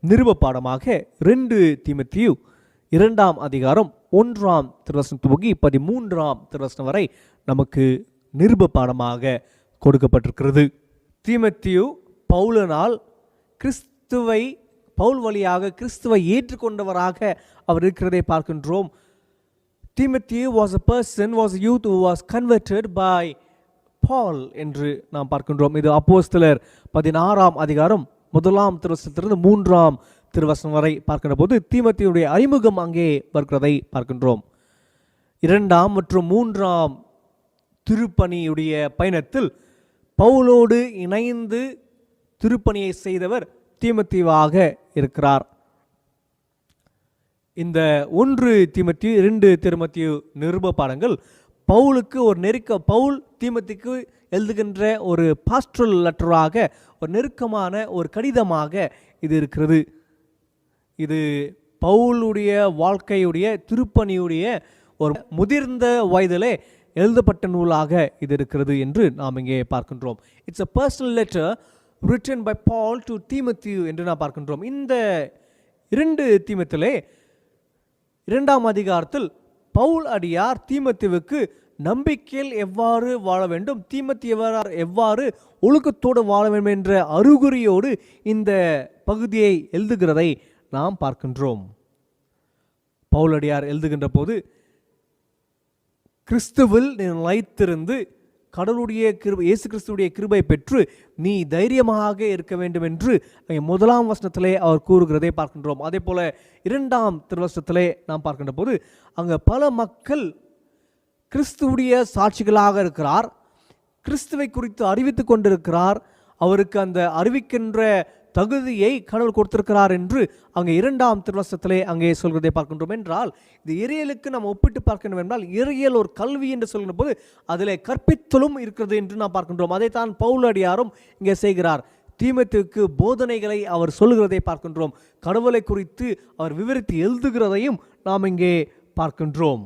நிருப பாடமாக 2 தீமோத்தேயு 2ஆம் அதிகாரம் 1ஆம் திருவசனம் துவங்கி 13ஆம் திருவசனம் வரை நமக்கு நிருப பாடமாக கொடுக்கப்பட்டிருக்கிறது. தீமோத்தேயு பவுலினால் பவுல் வழியாக கிறிஸ்துவை ஏற்றுக்கொண்டவராக அவர் இருக்கிறதை பார்க்கின்றோம். Timothy was a youth who was converted by Paul என்று நாம் பார்க்கின்றோம். இது அப்போஸ்தலர் 16ஆம் அதிகாரம் 1ஆம் திருவசனத்திலிருந்து 3ஆம் திருவசனம் வரை பார்க்கின்ற போது தீமோத்தேயுடைய அறிமுகம் அங்கே வருகிறதை பார்க்கின்றோம். 2ஆம் மற்றும் 3ஆம் திருப்பணியுடைய பயணத்தில் பவுலோடு இணைந்து திருப்பணியை செய்தவர் தீமோத்தேயுவாக இருக்கிறார். இந்த 1 தீமோத்தேயு 2 தீமோத்தேயு நிருப பாடங்கள் பவுலுக்கு ஒரு பவுல் தீமோத்தேயுக்கு எழுதுகின்ற ஒரு பாஸ்டரல் லெட்டராக, ஒரு நெருக்கமான ஒரு கடிதமாக இது இருக்கிறது. இது பவுலுடைய வாழ்க்கையுடைய திருப்பணியுடைய ஒரு முதிர்ந்த வயதிலே எழுதப்பட்ட நூலாக இது இருக்கிறது என்று நாம் இங்கே பார்க்கின்றோம். It's a personal letter written by Paul to Timothy என்று நாம் பார்க்கின்றோம். இந்த 2 தீமோத்தேயுவிலே 2ஆம் அதிகாரத்தில் பவுல் அடியார் தீமோத்தேயுவுக்கு நம்பிக்கையில் எவ்வாறு வாழ வேண்டும், தீமோத்தேயு எவ்வாறு ஒழுக்கத்தோடு வாழ வேண்டும் என்ற அறிகுறியோடு இந்த பகுதியை எழுதுகிறதை நாம் பார்க்கின்றோம். பவுல் அடியார் எழுதுகின்ற போது, கிறிஸ்துவில் நீ நிலைத்திருந்து கடவுளுடைய இயேசு கிறிஸ்துடைய கிருபை பெற்று நீ தைரியமாக இருக்க வேண்டும் என்று 1ஆம் வசனத்திலே அவர் கூறுகிறதை பார்க்கின்றோம். அதே போல 2ஆம் திருவசனத்திலே நாம் பார்க்கின்ற போது அங்கே பல மக்கள் கிறிஸ்துவுடைய சாட்சிகளாக இருக்கிறார், கிறிஸ்துவை குறித்து அறிவித்து கொண்டிருக்கிறார், அவருக்கு அந்த அறிவிக்கின்ற தகுதியை கடவுள் கொடுத்திருக்கிறார் என்று அங்கே 2ஆம் திருவசனத்திலே அங்கே சொல்கிறதை பார்க்கின்றோம். என்றால் இது இறையலுக்கு நாம் ஒப்பிட்டு பார்க்கணும் என்றால் இறையல் ஒரு கல்வி என்று சொல்கிற போது அதில் கற்பித்தலும் இருக்கிறது என்று நாம் பார்க்கின்றோம். அதைத்தான் பவுல் அடியாரும் இங்கே செய்கிறார். தீமோத்தேயுவுக்கு போதனைகளை அவர் சொல்லுகிறதை பார்க்கின்றோம். கடவுளை குறித்து அவர் விவரித்து எழுதுகிறதையும் நாம் இங்கே பார்க்கின்றோம்.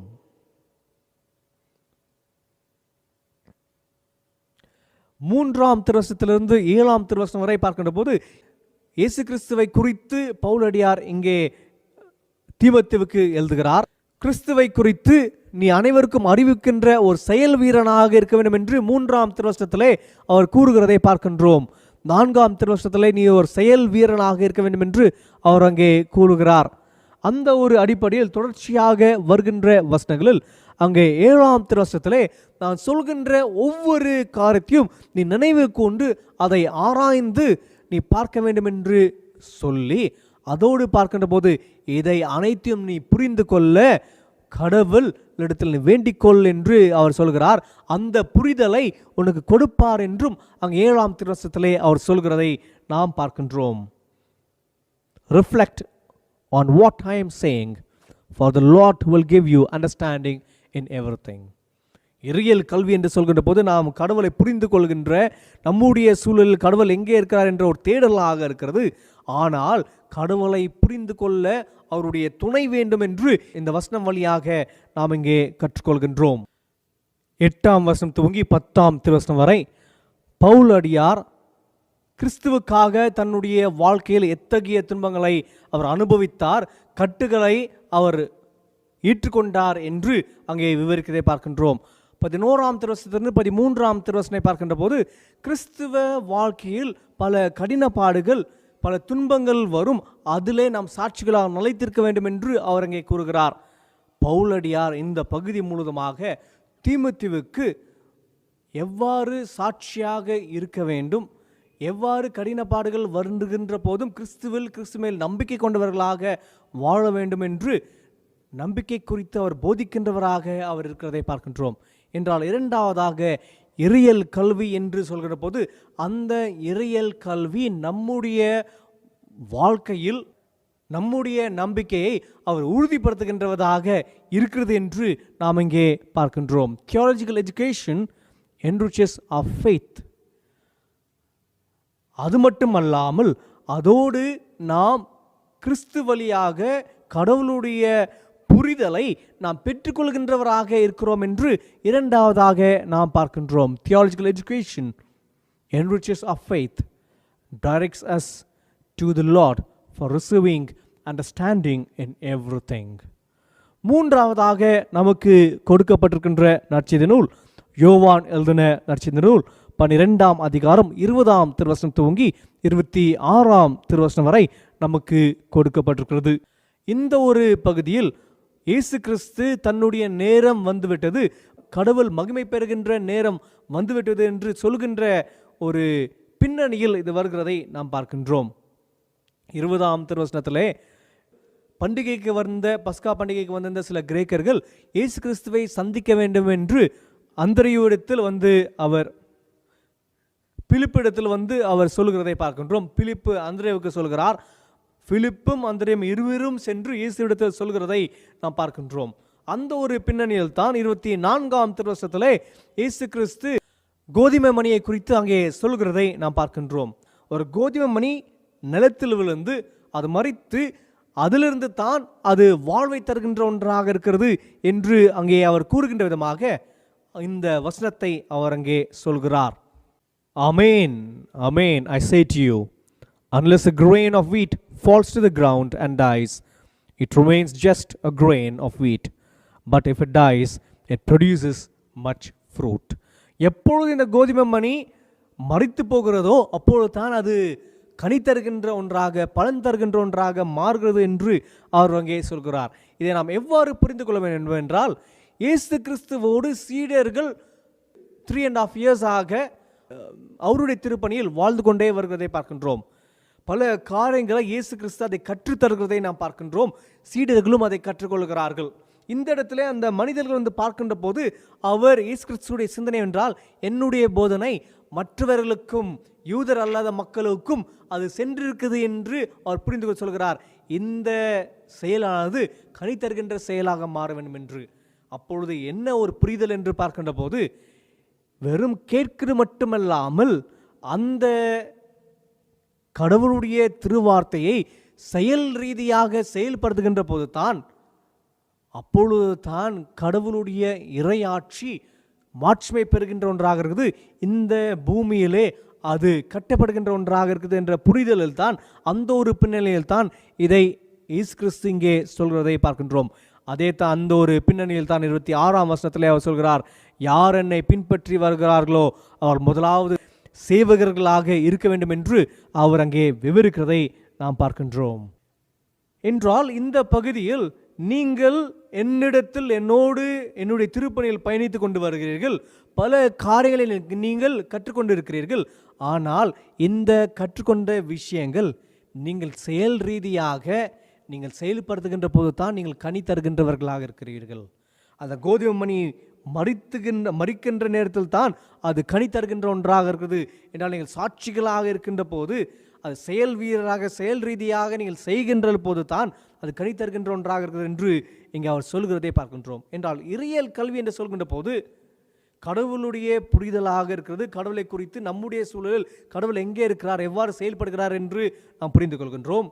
3ஆம் திருவசனத்திலிருந்து 7ஆம் திருவசனம் வரை பார்க்கின்ற போது இயேசு கிறிஸ்துவை குறித்து பவுல் அடியார் இங்கே தீமோத்தேயுவுக்கு எழுதுகிறார். கிறிஸ்துவை குறித்து நீ அனைவருக்கும் அறிவிக்கின்ற ஒரு செயல் வீரனாக இருக்க வேண்டும் என்று 3ஆம் திருவசனத்திலே அவர் கூறுகிறதை பார்க்கின்றோம். 4ஆம் திருவசனத்திலே நீ ஒரு செயல் வீரனாக இருக்க வேண்டும் என்று அவர் அங்கே கூறுகிறார். அந்த ஒரு அடிப்படையில் தொடர்ச்சியாக வருகின்ற வசனங்களில் அங்கே 7ஆம் திருவசனத்திலே நான் சொல்கின்ற ஒவ்வொரு காரியத்தையும் நீ நினைவு கொண்டு அதை ஆராய்ந்து நீ பார்க்க வேண்டும் என்று சொல்லி, அதோடு பார்க்கின்ற போது இதை அனைத்தையும் நீ புரிந்து கொள்ள கடவுள் இடத்தில் நீ வேண்டிக்கொள் என்று அவர் சொல்கிறார். அந்த புரிதலை உனக்கு கொடுப்பார் என்றும் அங்கே 7ஆம் திருவசனத்திலே அவர் சொல்கிறதை நாம் பார்க்கின்றோம். Reflect on what I am saying, for the Lord will give you understanding in everything. இறையல் கல்வி என்று சொல்கின்ற போது நாம் கடவுளை புரிந்து கொள்கின்ற நம்முடைய சூழலில் கடவுள் எங்கே இருக்கிறார் என்ற ஒரு தேடலாக இருக்கிறது. ஆனால் கடவுளை புரிந்து கொள்ள அவருடைய துணை வேண்டும் என்று இந்த வசனம் வழியாக நாம் இங்கே கற்றுக்கொள்கின்றோம். 8ஆம் வசனம் துவங்கி 10ஆம் திருவசனம் வரை பவுல் அடியார் கிறிஸ்துவுக்காக தன்னுடைய வாழ்க்கையில் எத்தகைய துன்பங்களை அவர் அனுபவித்தார், கட்டுகளை அவர் ஏற்றுக்கொண்டார் என்று அங்கே விவரிக்கிறதை பார்க்கின்றோம். 11ஆம் திருவசனத்திலிருந்து 13ஆம் திருவசனை பார்க்கின்ற போது கிறிஸ்துவ வாழ்க்கையில் பல கடின பாடுகள், பல துன்பங்கள் வரும், அதிலே நாம் சாட்சிகளாக நிலைத்திருக்க வேண்டும் என்று அவர் அங்கே கூறுகிறார். பவுலடியார் இந்த பகுதி முழுவதுமாக தீமோத்தேயுவுக்கு எவ்வாறு சாட்சியாக இருக்க வேண்டும், எவ்வாறு கடின பாடுகள் வருகின்ற போதும் கிறிஸ்து மேல் நம்பிக்கை கொண்டவர்களாக வாழ வேண்டும் என்று நம்பிக்கை குறித்து அவர் போதிக்கின்றவராக அவர் இருக்கிறதை பார்க்கின்றோம். என்றால் இரண்டாவதாக இறையல் கல்வி என்று சொல்கிற போது அந்த இறையல் கல்வி நம்முடைய வாழ்க்கையில் நம்முடைய நம்பிக்கையை அவர் உறுதிப்படுத்துகின்றவதாக இருக்கிறது என்று நாம் இங்கே பார்க்கின்றோம். Theological education enriches our faith. அது மட்டுமல்லாமல் அதோடு நாம் கிறிஸ்து வழியாக கடவுளுடைய புரிதலை நாம் பெற்றுக்கொள்கின்றவராக இருக்கிறோம் என்று இரண்டாவதாக நாம் பார்க்கின்றோம். Theological education enriches our faith, directs us to the Lord for receiving understanding in everything. மூன்றாவதாக நமக்கு கொடுக்கப்பட்டிருக்கின்ற நற்செய்தி நூல் யோவான் எழுதின நற்செய்தி நூல் 12ஆம் அதிகாரம் 20ஆம் திருவசனம் துவங்கி 26ஆம் திருவசனம் வரை நமக்கு கொடுக்கப்பட்டிருக்கிறது. இந்த ஒரு பகுதியில் இயேசு கிறிஸ்து தன்னுடைய நேரம் வந்துவிட்டது, கடவுள் மகிமை பெறுகின்ற நேரம் வந்துவிட்டது என்று சொல்கின்ற ஒரு பின்னணியில் இது வருகிறதை நாம் பார்க்கின்றோம். 20ஆம் திருவசனத்திலே பண்டிகைக்கு வந்த பஸ்கா பண்டிகைக்கு வந்திருந்த சில கிரேக்கர்கள் இயேசு கிறிஸ்துவை சந்திக்க வேண்டும் என்று அந்திரேயுவிடத்தில் அவர் பிலிப்பிடத்தில் அவர் சொல்கிறதை பார்க்கின்றோம். பிலிப்பு அந்திரேவுக்கு சொல்கிறார். பிலிப்பும் அந்திரேயும் இருவரும் சென்று இயேசுவிடத்தில் சொல்கிறதை நாம் பார்க்கின்றோம். அந்த ஒரு பின்னணியில் தான் 24ஆம் திருவசனத்திலே இயேசு கிறிஸ்து கோதுமை மணியை குறித்து அங்கே சொல்கிறதை நாம் பார்க்கின்றோம். ஒரு கோதுமை மணி நிலத்தில் விழுந்து அது மரித்து அதிலிருந்து தான் அது வாழ்வை தருகின்ற ஒன்றாக இருக்கிறது என்று அங்கே அவர் கூறுகின்ற விதமாக இந்த வசனத்தை அவர் அங்கே சொல்கிறார். Amen, amen, I say to you, unless a grain of wheat falls to the ground and dies, it remains just a grain of wheat. But if it dies, it produces much fruit. எப்பொழுது இந்த கோதுமை மணி மரித்து போகிறதோ அப்பொழுது தான் அது கனி தருகின்ற ஒன்றாக பலன் தருகின்ற ஒன்றாக மாறுகிறது என்று அவர் அங்கே சொல்கிறார். இதை நாம் எவ்வாறு புரிந்து கொள்ள வேண்டும் என்றால், இயேசு கிறிஸ்துவோடு சீடர்கள் 3.5 years ஆக அவருடைய திருப்பணியில் வாழ்ந்து கொண்டே வருகிறதை பார்க்கின்றோம். பல காரியங்களை இயேசு கிறிஸ்து அதை கற்றுத்தருகிறதை நாம் பார்க்கின்றோம். சீடர்களும் அதை கற்றுக்கொள்கிறார்கள். இந்த இடத்துல அந்த மனிதர்கள் பார்க்கின்ற போது அவர் இயேசு கிறிஸ்துடைய சிந்தனை என்றால், என்னுடைய போதனை மற்றவர்களுக்கும் யூதர் அல்லாத மக்களுக்கும் அது சென்றிருக்குது என்று அவர் புரிந்து கொள்ள சொல்கிறார். இந்த செயலானது கனி தருகின்ற செயலாக மாற வேண்டும் என்று. அப்பொழுது என்ன ஒரு புரிதல் என்று பார்க்கின்ற போது, வெறும் கேட்கிறது மட்டுமல்லாமல் அந்த கடவுளுடைய திருவார்த்தையை செயல் ரீதியாக செயல்படுத்துகின்ற போது தான், அப்பொழுது தான் கடவுளுடைய இறையாட்சி மாட்சிமை பெறுகின்ற ஒன்றாக இருக்குது, இந்த பூமியிலே அது கட்டப்படுகின்ற ஒன்றாக இருக்குது என்ற புரிதலில் தான், அந்த ஒரு பின்னணியில் தான் இதை இயேசு கிறிஸ்து இங்கே சொல்கிறதை பார்க்கின்றோம். அதே தான் அந்த ஒரு பின்னணியில் தான் 26ஆம் வசனத்திலே அவர் சொல்கிறார், யார் என்னை பின்பற்றி வருகிறார்களோ அவர் முதலாவது சேவகர்களாக இருக்க வேண்டும் என்று அவர் அங்கே விவரிக்கிறதை நாம் பார்க்கின்றோம். என்றால் இந்த பகுதியில் நீங்கள் என்னிடத்தில் என்னோடு என்னுடைய திருப்பணியில் பயணித்து கொண்டு வருகிறீர்கள், பல காரியங்களை நீங்கள் கற்றுக்கொண்டு இருக்கிறீர்கள். ஆனால் இந்த கற்றுக்கொண்ட விஷயங்கள் நீங்கள் செயல் ரீதியாக நீங்கள் செயல்படுத்துகின்ற போது தான் நீங்கள் கனி தருகின்றவர்களாக இருக்கிறீர்கள். அந்த கோதுமை மணி மறிக்கின்ற நேரத்தில் தான் அது கனி தருகின்ற ஒன்றாக இருக்குது என்றால், நீங்கள் சாட்சிகளாக இருக்கின்ற போது, அது செயல் வீரராக செயல் ரீதியாக நீங்கள் செய்கின்ற போது தான் அது கனி தருகின்ற ஒன்றாக இருக்குது என்று இங்கே அவர் சொல்கிறதை பார்க்கின்றோம். என்றால் இறையியல் கல்வி என்று சொல்கின்ற போது கடவுளுடைய புரிதலாக இருக்கிறது. கடவுளை குறித்து நம்முடைய சூழலில் கடவுள் எங்கே இருக்கிறார், எவ்வாறு செயல்படுகிறார் என்று நாம் புரிந்து கொள்கின்றோம்.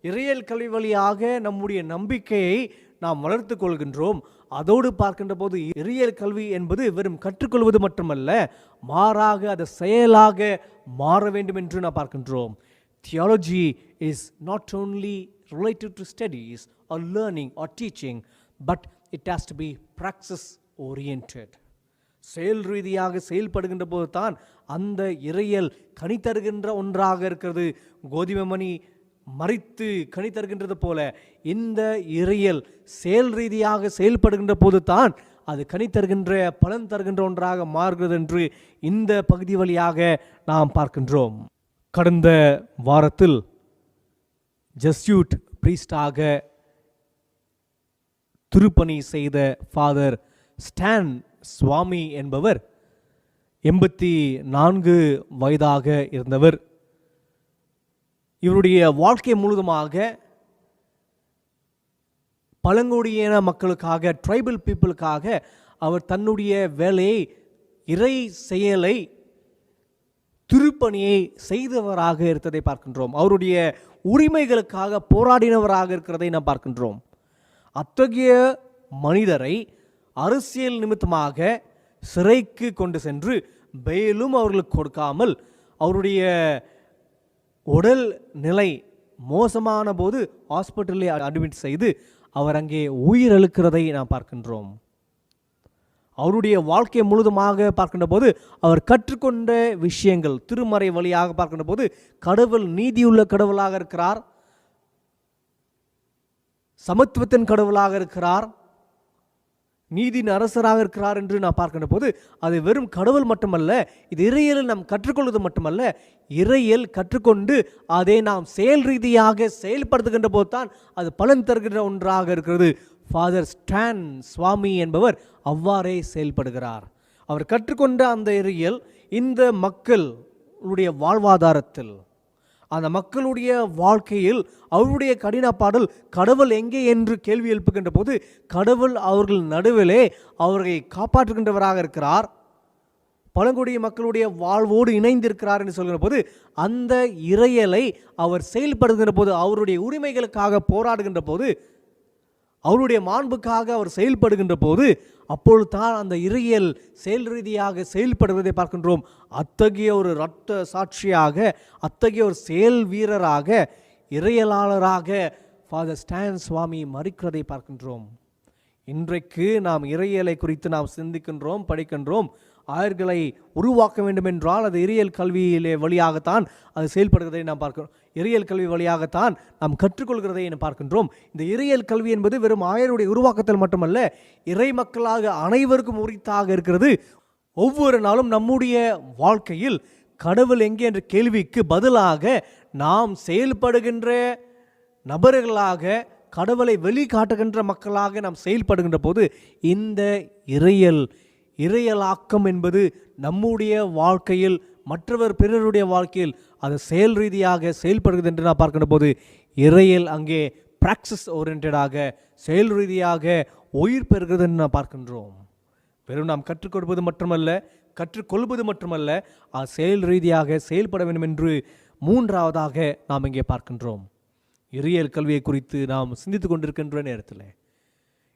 இறையியல் கல்வி வழியாக நம்முடைய நம்பிக்கையை நாம் வளர்த்து கொள்கின்றோம். அதோடு பார்க்கின்ற போது இறையியல் கல்வி என்பது வெறும் கற்றுக்கொள்வது மட்டுமல்ல, மாறாக அது செயலாக மாற வேண்டும் என்று நாம் பார்க்கின்றோம். Theology is not only related to studies or learning or teaching, but it has to be praxis oriented. செயல் ரீதியாக செயல்படுகின்ற போது தான் அந்த இறையியல் கனி தருகின்ற ஒன்றாக இருக்கிறது. கோதுமை மணி மறித்து கனி தருகின்றது போல இந்த இறையியல் செயல் ரீதியாக செயல்படுகின்ற போது தான் அது கனி தருகின்ற பலன் தருகின்ற ஒன்றாக மாறுகிறது என்று இந்த பகுதி வழியாக நாம் பார்க்கின்றோம். கடந்த வாரத்தில் ஜெஸ்யூட் பிரீஸ்டாக திருப்பணி செய்த ஃபாதர் ஸ்டான் சுவாமி என்பவர் 84 வயதாக இருந்தவர். இவருடைய வாழ்க்கை முழுவதுமாக பழங்குடியின மக்களுக்காக, ட்ரைபல் பீப்புளுக்காக அவர் தன்னுடைய வேலையை, இறை செயலை, திருப்பணியை செய்தவராக இருந்ததை பார்க்கின்றோம். அவருடைய உரிமைகளுக்காக போராடினவராக இருக்கிறதை நாம் பார்க்கின்றோம். அத்தகைய மனிதரை அரசியல் நிமித்தமாக சிறைக்கு கொண்டு சென்று பெயிலும் அவர்களுக்கு கொடுக்காமல், அவருடைய உடல் நிலை மோசமான போது ஹாஸ்பிட்டலில் அட்மிட் செய்து அவர் அங்கே உயிரிழக்கிறதை நாம் பார்க்கின்றோம். அவருடைய வாழ்க்கை முழுதுமாக பார்க்கின்ற போது அவர் கற்றுக்கொண்ட விஷயங்கள், திருமறை வழியாக பார்க்கின்ற போது கடவுள் நீதியுள்ள கடவுளாக இருக்கிறார், சமத்துவத்தின் கடவுளாக இருக்கிறார், நீதியின் அரசராக இருக்கிறார் என்று நான் பார்க்கின்ற போது அது வெறும் கடவுள் மட்டுமல்ல, இது இறையியலில் நாம் கற்றுக்கொள்வது மட்டுமல்ல, இறையியல் கற்றுக்கொண்டு அதை நாம் செயல் ரீதியாக செயல்படுத்துகின்ற போது தான் அது பலன் தருகின்ற ஒன்றாக இருக்கிறது. ஃபாதர் ஸ்டான் சுவாமி என்பவர் அவ்வாறே செயல்படுகிறார். அவர் கற்றுக்கொண்ட அந்த இறையியல் இந்த மக்களுடைய வாழ்வாதாரத்தில், அந்த மக்களுடைய வாழ்க்கையில் அவருடைய கடின பாடல் கடவுள் எங்கே என்று கேள்வி எழுப்புகின்ற போது கடவுள் அவர்கள் நடுவிலே அவர்களை காப்பாற்றுகின்றவராக இருக்கிறார், பழங்குடிய மக்களுடைய வாழ்வோடு இணைந்திருக்கிறார் என்று சொல்கிற போது அந்த இறையலை அவர் செயல்படுகின்ற போது, அவருடைய உரிமைகளுக்காக போராடுகின்ற போது, அவருடைய மாண்புக்காக அவர் செயல்படுகின்ற போது அப்பொழுது தான் அந்த இறையியல் செயல் ரீதியாக செயல்படுவதை பார்க்கின்றோம். அத்தகைய ஒரு இரத்த சாட்சியாக, அத்தகைய ஒரு செயல் வீரராக, இறையலாளராக ஃபாதர் ஸ்டான் சுவாமி மறிக்கிறதை பார்க்கின்றோம். இன்றைக்கு நாம் இறையியலை குறித்து நாம் சிந்திக்கின்றோம், படிக்கின்றோம். ஆயர்களை உருவாக்க வேண்டும் என்றால் அது இறையியல் கல்வியிலே வழியாகத்தான் அது செயல்படுகிறதை நாம் பார்க்கிறோம். இறையியல் கல்வி வழியாகத்தான் நாம் கற்றுக்கொள்கிறதை நாம் பார்க்கின்றோம். இந்த இறையியல் கல்வி என்பது வெறும் ஆயருடைய உருவாக்கத்தில் மட்டுமல்ல, இறை மக்களாக அனைவருக்கும் உரித்தாக இருக்கிறது. ஒவ்வொரு நாளும் நம்முடைய வாழ்க்கையில் கடவுள் எங்கே என்ற கேள்விக்கு பதிலாக நாம் செயல்படுகின்ற நபர்களாக, கடவுளை வெளிக்காட்டுகின்ற மக்களாக நாம் செயல்படுகின்ற போது இந்த இறையலாக்கம் என்பது நம்முடைய வாழ்க்கையில், மற்றவர் பிறருடைய வாழ்க்கையில் அது செயல் ரீதியாக செயல்படுகிறது என்று நான் பார்க்கின்ற போது இறையல் அங்கே பிராக்சிஸ் ஓரியன்டாக, செயல் ரீதியாக உயிர் பெறுகிறது என்று நாம் பார்க்கின்றோம். வெறும் நாம் கற்றுக் கொடுப்பது மட்டுமல்ல, கற்றுக்கொள்வது மட்டுமல்ல, அது செயல் ரீதியாக செயல்பட வேண்டும் என்று மூன்றாவதாக நாம் இங்கே பார்க்கின்றோம். இறையியல் கல்வியை குறித்து நாம் சிந்தித்து கொண்டிருக்கின்ற நேரத்தில்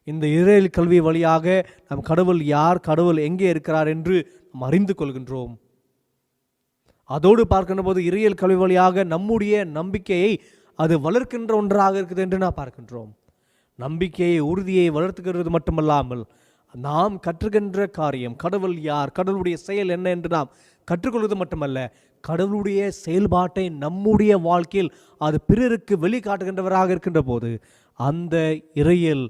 இந்த இறையியல் கல்வி வழியாக நாம் கடவுள் யார், கடவுள் எங்கே இருக்கிறார் என்று நாம் அறிந்து கொள்கின்றோம். அதோடு பார்க்கின்ற போது இறையியல் கல்வி வழியாக நம்முடைய நம்பிக்கையை அது வளர்க்கின்ற ஒன்றாக இருக்குது என்று நாம் பார்க்கின்றோம். நம்பிக்கையை, உறுதியை வளர்த்துக்கிறது மட்டுமல்லாமல் நாம் கற்றுக்கின்ற காரியம், கடவுள் யார், கடவுளுடைய செயல் என்ன என்று நாம் கற்றுக்கொள்வது மட்டுமல்ல, கடவுளுடைய செயல்பாட்டை நம்முடைய வாழ்க்கையில் அது பிறருக்கு வெளிக்காட்டுகின்றவராக இருக்கின்ற போது அந்த இறையியல்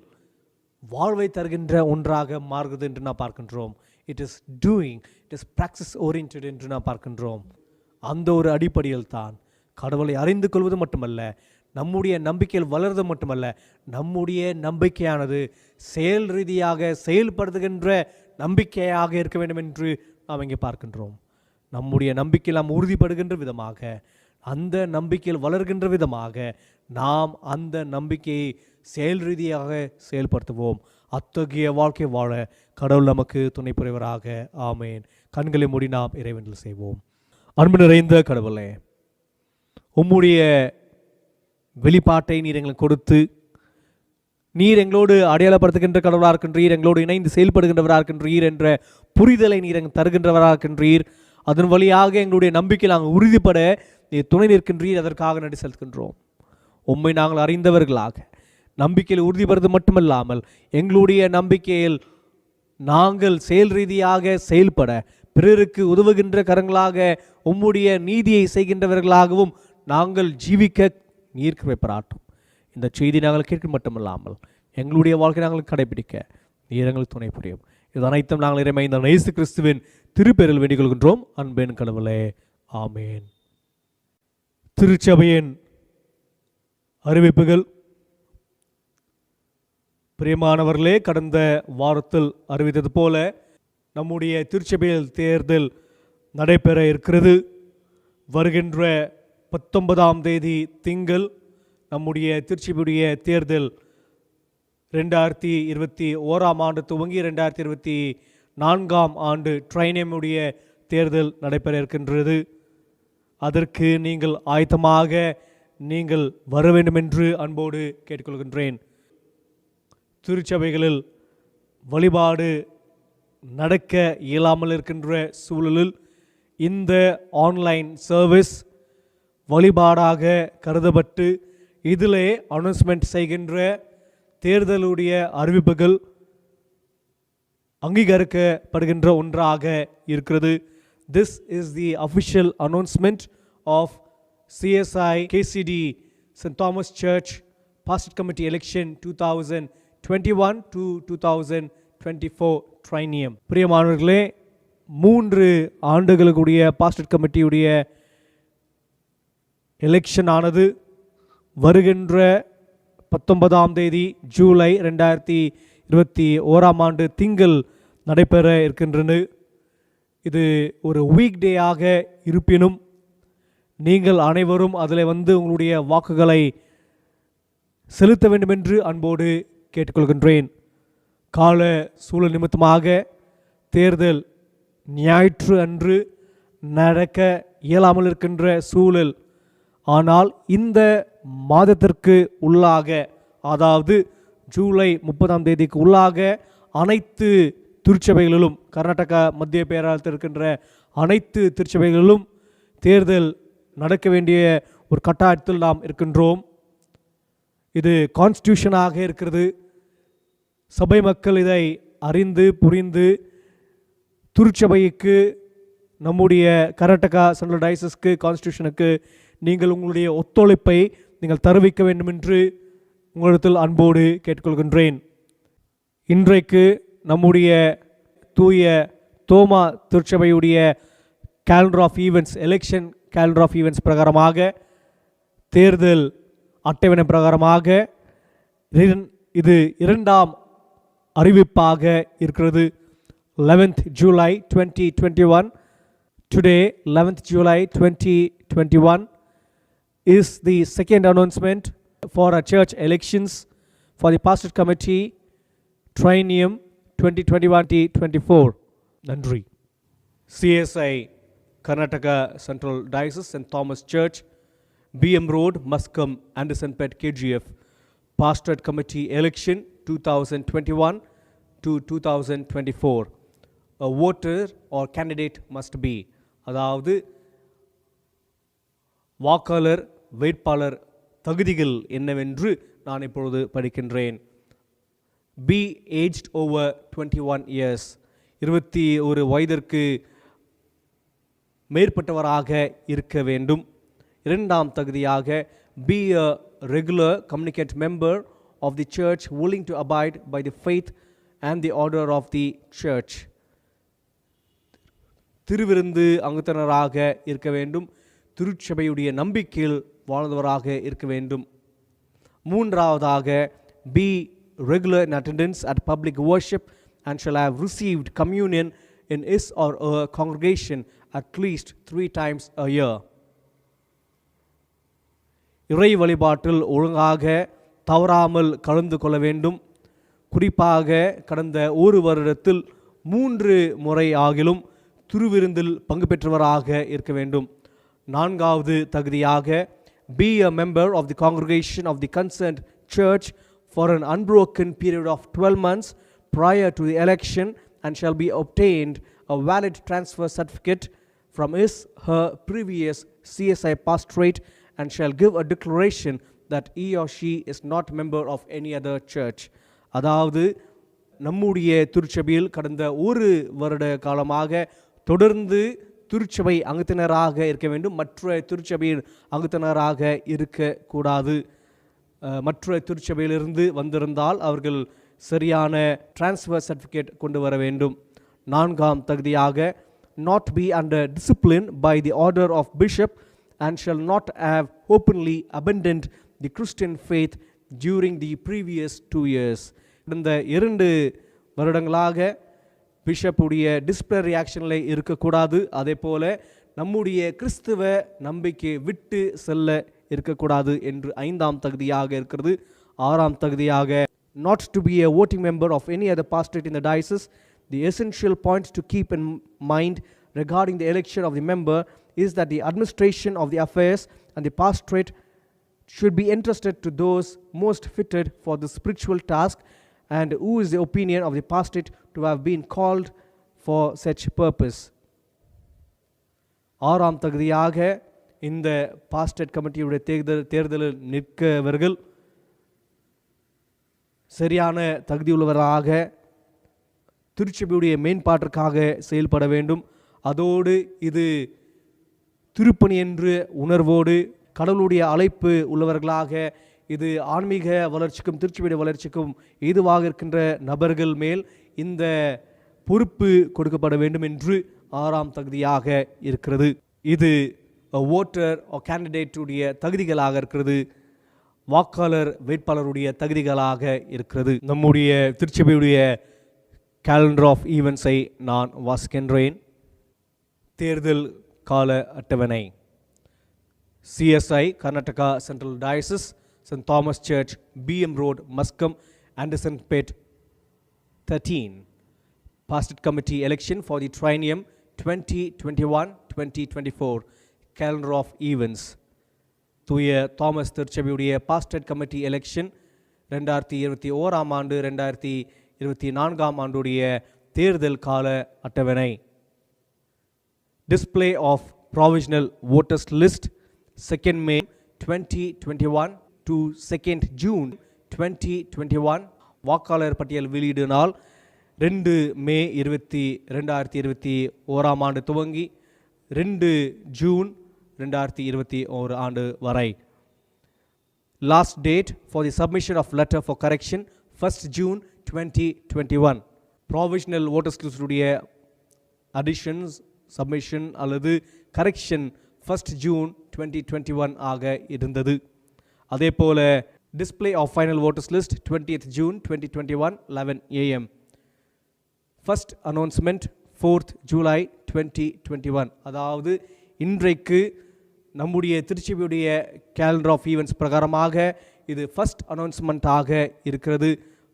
வாழ்வை தருகின்ற ஒன்றாக மாறுகிறது என்று நாம் பார்க்கின்றோம். It is doing, it is practice oriented என்று நாம் பார்க்கின்றோம். அந்த ஒரு அடிப்படையில் தான் கடவுளை அறிந்து கொள்வது மட்டுமல்ல, நம்முடைய நம்பிக்கையில் வளர்வது மட்டுமல்ல, நம்முடைய நம்பிக்கையானது செயல் ரீதியாக செயல்படுத்துகின்ற நம்பிக்கையாக இருக்க வேண்டும் என்று நாம் இங்கே பார்க்கின்றோம். நம்முடைய நம்பிக்கையில் நாம் உறுதிப்படுகின்ற விதமாக, அந்த நம்பிக்கையில் வளர்கின்ற விதமாக நாம் அந்த நம்பிக்கையை செயல் ரீதியாக செயல்படுத்துவோம். அத்தகைய வாழ்க்கை வாழ கடவுள் நமக்கு துணை புரிவராக. ஆமேன். கண்களை மூடி நாம் இறைவனில் செய்வோம். அன்பு நிறைந்த கடவுளே, உம்முடைய வெளிப்பாட்டை நீர் எங்களுக்கு கொடுத்து, நீர் எங்களோடு அடையாளப்படுத்துகின்ற கடவுளாக இருக்கின்றீர், எங்களோடு இணைந்து செயல்படுகின்றவராக இருக்கின்றீர் என்ற புரிதலை நீர் எங்கள் தருகின்றவராக இருக்கின்றீர். அதன் வழியாக எங்களுடைய நம்பிக்கை நாங்கள் உறுதிப்பட நீர் துணை நிற்கின்றீர். அதற்காக நன்றி செலுத்துகின்றோம். உம்மை நாங்கள் அறிந்தவர்களாக நம்பிக்கையில் உறுதிப்படுவது மட்டுமல்லாமல் எங்களுடைய நம்பிக்கையில் நாங்கள் செயல் ரீதியாக செயல்பட, பிறருக்கு உதவுகின்ற கரங்களாக, உம்முடைய நீதியை செய்கின்றவர்களாகவும் நாங்கள் ஜீவிக்க நீர் கிருபை பாராட்டும். இந்த செய்தி நாங்கள் கேட்க மட்டுமல்லாமல் எங்களுடைய வாழ்க்கை நாங்கள் கடைபிடிக்க நீர் எங்களுக்கு துணை புரியும். இது அனைத்தும் நாங்கள் இறைமைந்த இயேசு கிறிஸ்துவின் திருப்பெயரில் வேண்டிக் கொள்கின்றோம். அன்பின் கடவுளே, ஆமேன். திருச்சபையின் அறிவிப்புகள். பிரியமானவர்களே, கடந்த வாரத்தில் அறிவித்தது போல நம்முடைய திருச்சபையில் தேர்தல் நடைபெற இருக்கிறது. வருகின்ற 19ஆம் தேதி திங்கள் நம்முடைய திருச்சபையுடைய தேர்தல் 2021ஆம் ஆண்டு துவங்கி 2024ஆம் ஆண்டு ட்ரைனமுடைய தேர்தல் நடைபெற இருக்கின்றது. அதற்கு நீங்கள் ஆயத்தமாக நீங்கள் வர வேண்டும் என்று அன்போடு கேட்டுக்கொள்கின்றேன். திருச்சபைகளில் வழிபாடு நடக்க இயலாமல் இருக்கின்ற சூழலில் இந்த ஆன்லைன் சர்வீஸ் வழிபாடாக கருதப்பட்டு இதிலே அனௌன்ஸ்மெண்ட் செய்கின்ற தேர்தலுடைய அறிவிப்புகள் அங்கீகரிக்கப்படுகின்ற ஒன்றாக இருக்கிறது. This is the official announcement of CSI KCD St. Thomas Church Pastorate Committee election 2021 to 2024 ட்ரைனியம். பிரியமானவர்களே, 3 ஆண்டுகளுக்குடைய பாஸ்டர் கமிட்டியுடைய எலெக்ஷன் ஆனது வருகின்ற 19ஆம் தேதி ஜூலை 2021ஆம் ஆண்டு திங்கள் நடைபெற இருக்கின்றன. இது ஒரு வீக் டேயாக இருப்பினும் நீங்கள் அனைவரும் அதில் உங்களுடைய வாக்குகளை செலுத்த வேண்டும் என்று அன்போடு கேட்டுக்கொள்கின்றேன். கால சூழல் நிமித்தமாக தேர்தல் ஞாயிற்று அன்று நடக்க இயலாமல் இருக்கின்ற சூழல். ஆனால் இந்த மாதத்திற்கு உள்ளாக, அதாவது ஜூலை 30ஆம் தேதிக்கு உள்ளாக அனைத்து திருச்சபைகளிலும், கர்நாடகா மத்திய பேராளத்தில் இருக்கின்ற அனைத்து திருச்சபைகளிலும் தேர்தல் நடக்க வேண்டிய ஒரு கட்டாயத்தில் நாம் இருக்கின்றோம். இது கான்ஸ்டியூஷனாக இருக்கிறது. சபை மக்கள் இதை அறிந்து புரிந்து திருச்சபைக்கு, நம்முடைய கர்நாடகா சென்ட்ரல் டயசிஸ்க்கு, கான்ஸ்டியூஷனுக்கு நீங்கள் உங்களுடைய ஒத்துழைப்பை நீங்கள் தருவிக்க வேண்டும் என்று உங்களிடத்தில் அன்போடு கேட்டுக்கொள்கின்றேன். இன்றைக்கு நம்முடைய தூய தோமா திருச்சபையுடைய calendar of events, election calendar of events பிரகாரமாக, தேர்தல் அட்டவணை பிரகாரமாக இது 2ஆம் அறிவிப்பாக இருக்கிறது. 11th July 2021. Today, 11th July 2021 is the second announcement for our church elections for the pastorate committee Triennium 2021-24. நன்றி. CSI Karnataka Central Diocese St. Thomas Church, BM Road, Muscom, Andersonpet, KGF, Pastorate Committee Election 2021 to 2024. A voter or candidate must be, அதாவது வாக்காளர் வேட்பாளர் தகுதிகள் என்னவென்று நான் இப்பொழுது படிக்கின்றேன். Be aged over 21 years, 21 வயதிற்கு மேற்பட்டவராக இருக்க வேண்டும். 2ஆம் தகுதியாக be a regular communicant member of the church willing to abide by the faith and the order of the church. திருவிருந்து அங்கத்தினராக இருக்க வேண்டும். திருச்சபையுடைய நம்பிக்கையில் வாழ்ந்தவராக இருக்க வேண்டும். 3ஆவதாக be regular in attendance at public worship and shall have received communion in his or her congregation at least 3 times a year. இறை வழிபாட்டில் ஒழுங்காக தவறாமல் கலந்து கொள்ள வேண்டும். குறிப்பாக கடந்த ஒரு வருடத்தில் 3 முறை ஆகிலும் திருவிருந்தில் பங்கு பெற்றவராக இருக்க வேண்டும். 4ஆவது தகுதியாக be a member of the congregation of the concerned church for an unbroken period of 12 months prior to the election and shall be obtained a valid transfer certificate from her previous CSI pastorate and shall give a declaration that he or she is not member of any other church. அதாவது நம்முடைய திருச்சபையில் கடந்த ஒரு வருட காலமாக தொடர்ந்து திருச்சபை அங்கத்தினராக இருக்க வேண்டும். மற்ற திருச்சபையில் அங்கத்தினராக இருக்கக்கூடாது. மற்ற திருச்சபையிலிருந்து வந்திருந்தால் அவர்கள் சரியான டிரான்ஸ்ஃபர் சர்டிஃபிகேட் கொண்டு வர வேண்டும். 4ஆம் தகுதியாக not be under discipline by the order of bishop and shall not have openly abandoned the Christian faith during the previous 2 years. இந்த 2 வருடங்களாக பிஷப்புடைய டிஸ்பிளினரி ஆக்ஷனில் இருக்கக்கூடாது. அதே போல நம்முடைய கிறிஸ்துவ நம்பிக்கை விட்டு செல்ல இருக்கக்கூடாது என்று 5ஆம் தகுதியாக இருக்கிறது. 6ஆம் தகுதியாக not to be a voting member of any other pastorate in the diocese. The essential point to keep in mind regarding the election of the member is that the administration of the affairs and the pastorate should be entrusted to those most fitted for the spiritual task and who is the opinion of the pastorate to have been called for such purpose. 6ஆம் தகுதியாக இந்த பாஸ்டேட் கமிட்டியுடைய தேர்தலில் நிற்கவர்கள் சரியான தகுதியுள்ளவராக திருச்சபையுடைய மேம்பாட்டிற்காக செயல்பட வேண்டும். அதோடு இது திருப்பணி என்று உணர்வோடு கடவுளுடைய அழைப்பு உள்ளவர்களாக, இது ஆன்மீக வளர்ச்சிக்கும் திருச்சபையுடைய வளர்ச்சிக்கும் ஏதுவாக இருக்கின்ற நபர்கள் மேல் இந்த பொறுப்பு கொடுக்கப்பட வேண்டும் என்று 6ஆம் தகுதியாக இருக்கிறது. இது ஓட்டர் கேண்டிடேட்டுடைய தகுதிகளாக இருக்கிறது, வாக்காளர் வேட்பாளருடைய தகுதிகளாக இருக்கிறது. நம்முடைய திருச்சபையுடைய கேலண்டர் ஆஃப் ஈவெண்ட்ஸை நான் வாசிக்கின்றேன். தேர்தல் கால அட்டவணை. CSI Karnataka central diocese, saint Thomas church, BM road, மஸ்கம், Andersonpet 13. Pastorate Committee election for the triennium 2021-2024. Calendar of events. தூய தாமஸ் திருச்சபையுடைய பாஸ்டரேட் கமிட்டி எலெக்ஷன் 2021ஆம் ஆண்டு 2024ஆம் ஆண்டுடைய தேர்தல் கால அட்டவணை. Display of provisional voters list 2nd May 2021 to 2nd June 2021. வாக்காளர் பட்டியல் வெளியீடு நாள் 2 மே 2021ஆம் ஆண்டு துவங்கி 2 ஜூன் 2021 ஆண்டு வரை. Last date for the submission of letter for correction 1st June 2021. Provisional voters list உடைய additions, submission அல்லது correction 1st June 2021 ஆக இருந்தது. அதே போல display of final voters list 20th June 2021 11 AM. First announcement 4th July 2021. அதாவது இன்றைக்கு நம்முடைய திருச்சபையுடைய calendar of events பிரகாரமாக இது ஃபர்ஸ்ட் அனௌன்ஸ்மெண்ட் ஆக இருக்கிறது.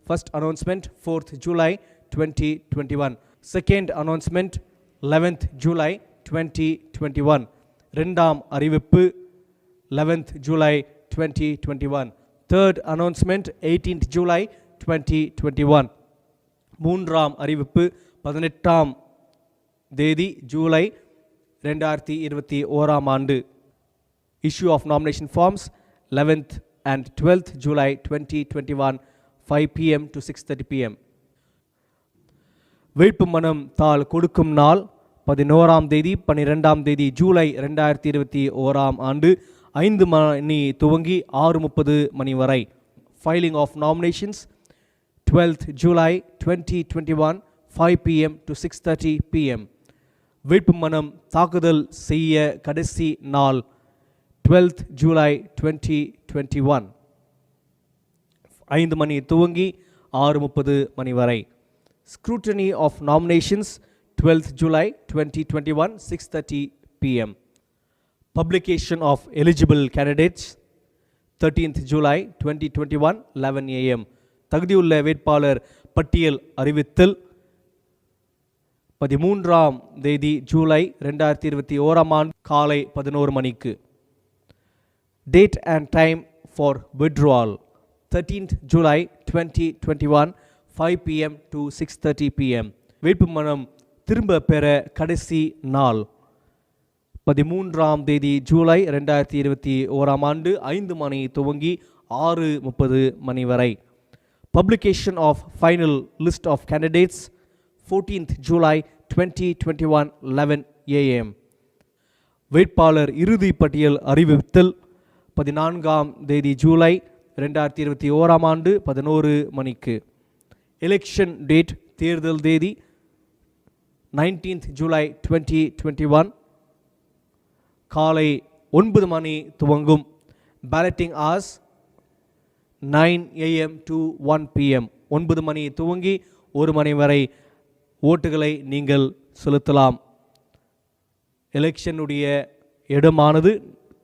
First announcement 4th July 2021. Second announcement 11th July 2021. ரெண்டாம் அறிவிப்பு 11th July 2021. Third announcement 18th July 2021. மூன்றாம் அறிவிப்பு 18ஆம் தேதி ஜூலை 2021ஆம் ஆண்டு. Issue of nomination forms 11th and 12th July 2021 5 PM to 6:30 PM. வேட்பு மனம் தாள் கொடுக்கும் நாள் 11ஆம் தேதி 12ஆம் தேதி ஜூலை 2021ஆம் ஆண்டு 5 மணி துவங்கி 6:30 மணி வரை. Filing of nominations 12th July 2021 5 PM to 6:30 PM. வேட்பு மனம் தாக்குதல் செய்ய கடைசி நாள் 12th July 2021 5 மணி துவங்கி 6:30 மணி வரை. Scrutiny of nominations 12th July 2021 6:30 PM. Publication of eligible candidates 13th July 2021 11 AM. தகுதியுள்ள வேட்பாளர் பட்டியல் அறிவித்தல் 13ஆம் தேதி ஜூலை 2021ஆம் ஆண்டு காலை 11 மணிக்கு. Date and time for withdrawal 13th July 2021 5 PM to 6:30 PM. வேட்புமனம் திரும்ப பெற கடைசி நாள் 13ஆம் தேதி ஜூலை 2021ஆம் ஆண்டு 5 மணி துவங்கி 6:30 மணி வரை. Publication of final list of candidates 14th July 2021 11 AM. வேட்பாளர் இறுதி பட்டியல் அறிவித்தல் 14ஆம் தேதி ஜூலை 2021ஆம் ஆண்டு 11 மணிக்கு. எலெக்ஷன் டேட் தேர்தல் தேதி 19th July 2021 காலை 9 மணி துவங்கும். Balloting hours 9 AM to 1 PM. 9 மணி துவங்கி 1 மணி வரை ஓட்டுகளை நீங்கள் செலுத்தலாம். எலெக்ஷனுடைய இடமானது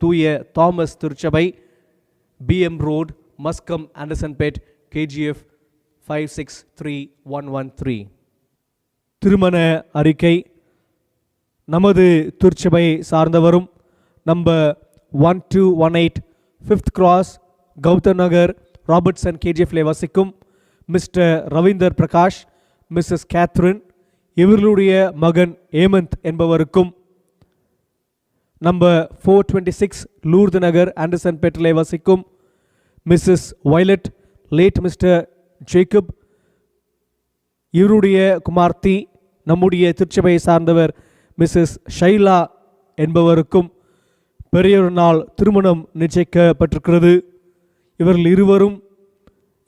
தூய தாமஸ் திருச்சபை, BM ரோட், மஸ்கம், ஆண்டர்சன்பேட், KGF 563113. திருமண அறிக்கை. நமது திருச்சபை சார்ந்தவரும் number 1218 5th Cross, Gautam Nagar, Robertson, KGFல வசிக்கும் mister Ravinder Prakash, missus Catherine, இவர்களுடைய மகன் ஏமந்த் என்பவருக்கும் நம்பர் 426 லூர்து நகர், ஆண்டர்சன்பேட்டில் வசிக்கும் missus Violet, late mister Jacob, இவருடைய குமார்த்தி நம்முடைய திருச்சபையை சார்ந்தவர் மிஸ்ஸஸ் ஷைலா என்பவருக்கும் பெரியொரு நாள் திருமணம் நிச்சயிக்கப்பட்டிருக்கிறது. இவர்கள் இருவரும்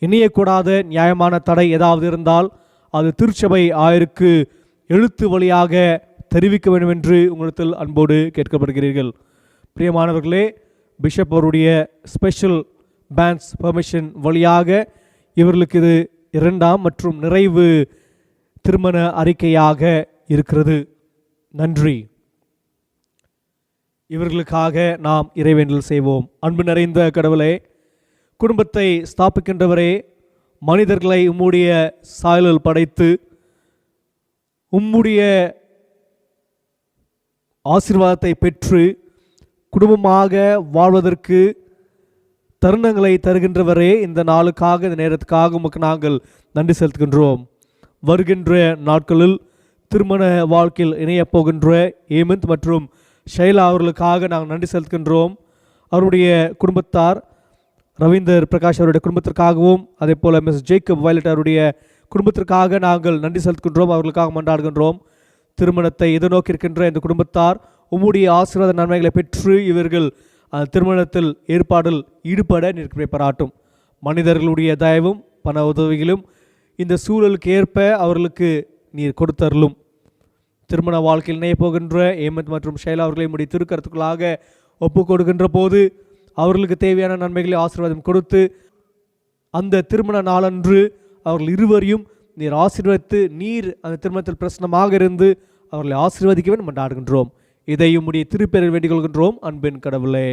இணையக்கூடாத நியாயமான தடை ஏதாவது இருந்தால் அது திருச்சபை ஆயருக்கு எழுத்து வழியாக தெரிவிக்க வேண்டும் என்று உங்களிடத்தில் அன்போடு கேட்கப்படுகிறீர்கள். பிரியமானவர்களே, பிஷப் அவருடைய ஸ்பெஷல் பேன்ஸ் பெர்மிஷன் வழியாக இவர்களுக்கு இது 2ஆம் மற்றும் நிறைவு திருமண அறிக்கையாக இருக்கிறது. நன்றி. இவர்களுக்காக நாம் இறைவேண்டல் செய்வோம். அன்பு நிறைந்த கடவுளே, குடும்பத்தை ஸ்தாபிக்கின்றவரே, மனிதர்களை உம்முடைய சாயலில் படைத்து உம்முடைய ஆசீர்வாதத்தை பெற்று குடும்பமாக வாழ்வதற்கு தருணங்களை தருகின்றவரே, இந்த நாளுக்காக, இந்த நேரத்துக்காக உமக்கு நாங்கள் நன்றி செலுத்துகின்றோம். வருகின்ற நாட்களில் திருமண வாழ்க்கையில் இணையப் போகின்ற ஏமந்த் மற்றும் ஷைலா அவர்களுக்காக நாங்கள் நன்றி செலுத்துகின்றோம். அவருடைய குடும்பத்தார் ரவீந்தர் பிரகாஷ் அவருடைய குடும்பத்திற்காகவும் அதே போல் மிஸ் ஜேக்கப் வயலட் அவருடைய குடும்பத்திற்காக நாங்கள் நன்றி செலுத்துகின்றோம். அவர்களுக்காக மன்றாடுகின்றோம். திருமணத்தை எதிர்நோக்கி இருக்கின்ற இந்த குடும்பத்தார் உம்முடைய ஆசீர்வாத நன்மைகளை பெற்று இவர்கள் திருமணத்தில் ஏற்பாடில் ஈடுபட நிற்கிற பாராட்டும். மனிதர்களுடைய தயவும் பண உதவிகளும் இந்த சூழலுக்கு ஏற்ப அவர்களுக்கு நீர் கொடுத்தருளும். திருமண வாழ்க்கையில் இணைய போகின்ற ஏமந்த் மற்றும் ஷைலா அவர்களை உம்முடைய திருக்கரத்துக்குள்ளாக ஒப்பு கொடுக்கின்ற போது அவர்களுக்கு தேவையான நன்மைகளை ஆசீர்வாதம் கொடுத்து அந்த திருமண நாளன்று அவர்கள் இருவரையும் நீர் ஆசீர்வதித்து நீர் அந்த திருமணத்தில் பிரசன்னமாக இருந்து அவர்களை ஆசீர்வதிக்க வேண்டும் என்று ஆடுகின்றோம். இதை உம்முடைய திருப்பெயரில் வேண்டிக் கொள்கின்றோம் அன்பின் கடவுளே,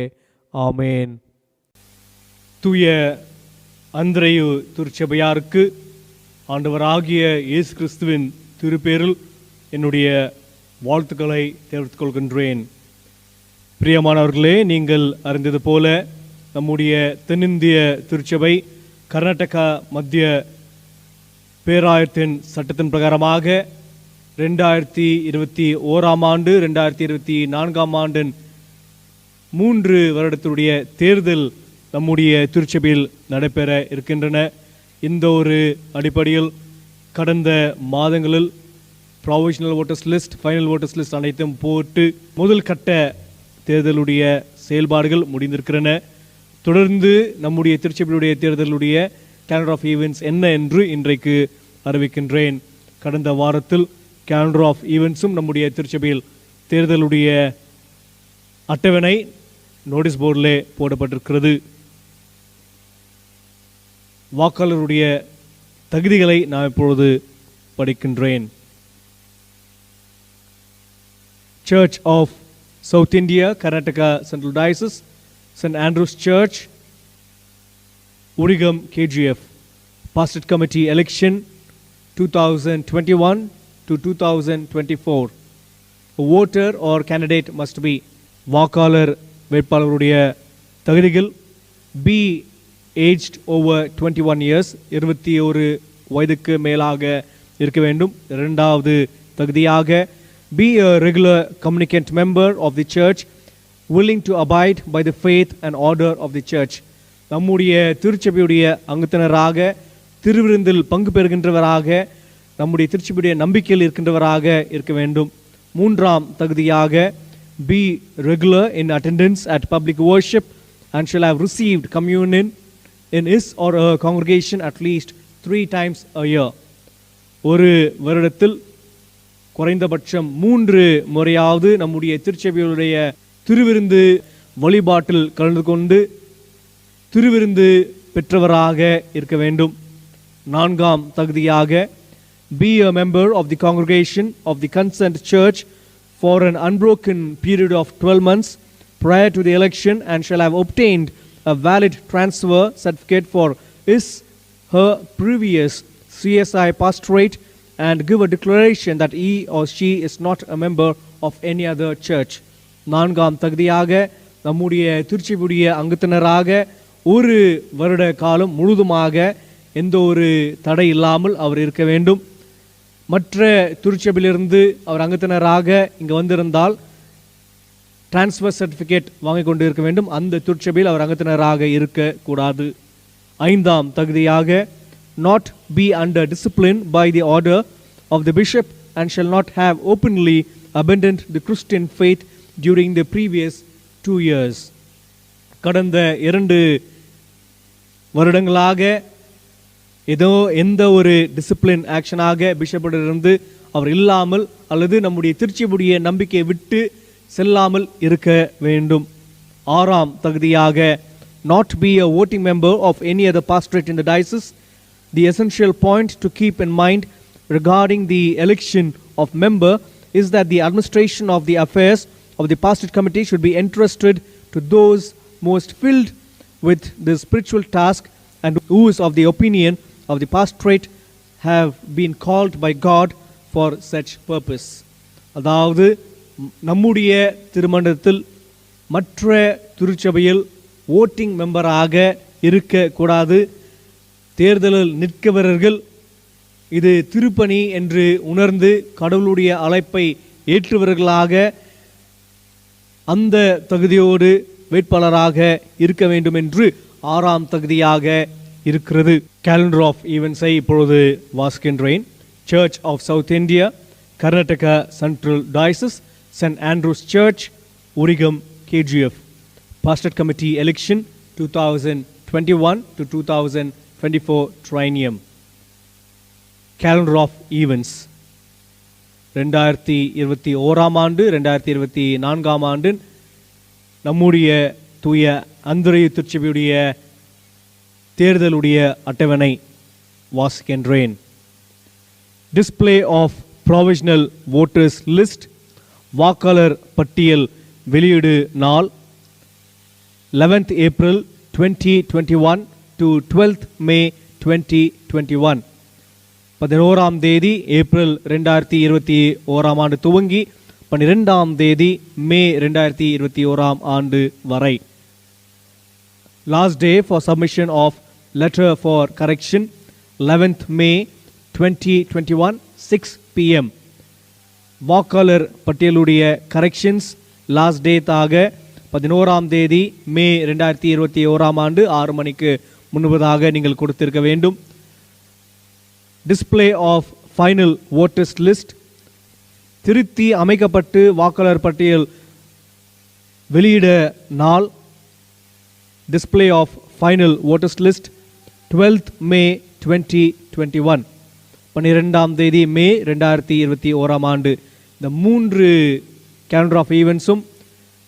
ஆமேன். தூய அந்திரேயு திருச்சபையாருக்கு ஆண்டவராகிய இயேசு கிறிஸ்துவின் திருப்பேரில் என்னுடைய வாழ்த்துக்களை தெரிவித்துக் கொள்கின்றேன். பிரியமானவர்களே, நீங்கள் அறிந்தது போல நம்முடைய தென்னிந்திய திருச்சபை கர்நாடகா மத்திய பேராயத்தின் சட்டத்தின் பிரகாரமாக 2021ஆம் ஆண்டு 2024ஆம் ஆண்டின் 3 வருடத்துடைய தேர்தல் நம்முடைய திருச்சபையில் நடைபெற இருக்கின்றன. இந்த ஒரு அடிப்படையில் கடந்த மாதங்களில் provisional voters list, final voters list அனைத்தும் போட்டு முதல் கட்ட தேர்தலுடைய செயல்பாடுகள் முடிந்திருக்கின்றன. தொடர்ந்து நம்முடைய திருச்சபையுடைய தேர்தலுடைய கேலண்டர் ஆஃப் ஈவெண்ட்ஸ் என்ன என்று இன்றைக்கு அறிவிக்கின்றேன். கடந்த வாரத்தில் கேலண்டர் ஆஃப் ஈவெண்ட்ஸும் நம்முடைய திருச்சபையில் தேர்தலுடைய அட்டவணை நோட்டீஸ் போர்டிலே போடப்பட்டிருக்கிறது. வாக்காளருடைய தகுதிகளை நான் இப்பொழுது படிக்கின்றேன். Church of South India, Karnataka Central Diocese, St. Andrew's Church, Urigam KGF, Pastorate Committee election 2021 to 2024. A voter or candidate must be வாக்காளர் வேட்பாளருடைய தகுதிகள் be aged over 21 years, 21 வயதுக்கு மேலாக இருக்க வேண்டும். இரண்டாவது தகுதியாக be a regular communicant member of the church, willing to abide by the faith and order of the church. நம்முடைய திருச்சபையுடைய அங்கத்தினராக, திருவிருந்தில் பங்கு பெறுகின்றவராக, நம்முடைய திருச்சபையுடைய நம்பிக்கையில் இருக்கின்றவராக இருக்க வேண்டும். மூன்றாம் தகுதியாக be regular in attendance at public worship and shall have received communion in his or her congregation at least 3 times a year. ஒரு வருடத்தில் குறைந்தபட்சம் 3 முறையாவது நம்முடைய திருச்சபையுடைய திருவிருந்து வழிபாட்டில் கலந்து கொண்டு திருவிருந்து பெற்றவராக இருக்க வேண்டும். நான்காம் தகுதியாக be a member of the congregation of the concerned church for an unbroken period of 12 months prior to the election and shall have obtained a valid transfer certificate for his her previous CSI pastorate and give a declaration that he or she is not a member of any other church. நான்காம் தகுதியாக நம்முடைய திருச்சபையுடைய அங்கத்தினராக ஒரு வருட காலம் முழுதுமாக எந்த ஒரு தடை இல்லாமல் அவர் இருக்க வேண்டும். மற்ற திருச்சபையிலிருந்து அவர் அங்கத்தினராக இங்கே வந்திருந்தால் டிரான்ஸ்ஃபர் சர்டிஃபிகேட் வாங்கி கொண்டு இருக்க வேண்டும். அந்த திருச்சபையில் அவர் அங்கத்தினராக இருக்கக்கூடாது. ஐந்தாம் தகுதியாக not be under discipline by the order of the bishop and shall not have openly abandoned the Christian faith during the previous 2 years. கடந்த 2 வருடங்களாக ஏதோ எந்த ஒரு டிசிப்ளின் ஆக்ஷனாக பிஷப்பிடமிருந்து அவர் இல்லாமல் அல்லது நம்முடைய திருச்சபையுடைய நம்பிக்கையை விட்டு செல்லாமல் இருக்க வேண்டும். 6ஆம் தகுதியாக, not be a voting member of any other pastorate in the diocese. The essential point to keep in mind regarding the election of member is that the administration of the affairs of the pastorate committee should be entrusted to those most filled with the spiritual task and who is of the opinion of the pastorate have been called by God for such purpose. அதாவது நம்முடைய திருமண்டலத்தில் மற்ற திருச்சபையில் voting மெம்பராக இருக்கக்கூடாது. தேர்தலில் நிற்கிறவர்கள் இது திருப்பணி என்று உணர்ந்து கடவுளுடைய அழைப்பை ஏற்றுவர்களாக அந்த தகுதியோடு வேட்பாளராக இருக்க வேண்டும் என்று 6ஆம் தகுதியாக இருக்கிறது. கேலண்டர் ஆஃப் ஈவென்ட்ஸை இப்பொழுது வாசிக்கின்றேன். Church of south India, Karnataka central diocese, saint Andrews church, Urigam, KGF. Pastorate Committee election 2021 to 2024 triennium. Calendar of events 2021 ஆண்டு 2024 ஆண்டு நம்முடைய தூய அந்திரேய திருச்சபையுடைய தேர்தலுடைய அட்டவணை வாசிக்கின்றேன். Display of provisional voters list, வாக்காளர் பட்டியல் வெளியீடு நாள் 11th April 2021 to 12th May 2021. 11ஆம் தேதி ஏப்ரல் 2021 ஆண்டு துவங்கி 12ஆம் தேதி மே 2021 ஆண்டு வரை. Last day for submission of letter for correction 11th May 2021 6 p.m. வாக்காளர் பட்டியலுடைய கரெக்ஷன்ஸ் லாஸ்ட் டேட்டாக 11ஆம் தேதி மே 2021 ஆண்டு 6 மணிக்கு முன்பதாக நீங்கள் கொடுத்திருக்க வேண்டும். Display of final voters list, திருத்தி அமைக்கப்பட்டு வாக்காளர் பட்டியல் வெளியிட நாள். Display of final voters list 12th May 2021, 12ஆம் தேதி மே 2021 ஆண்டு. இந்த 3 கேலண்டர் ஆஃப் ஈவெண்ட்ஸும்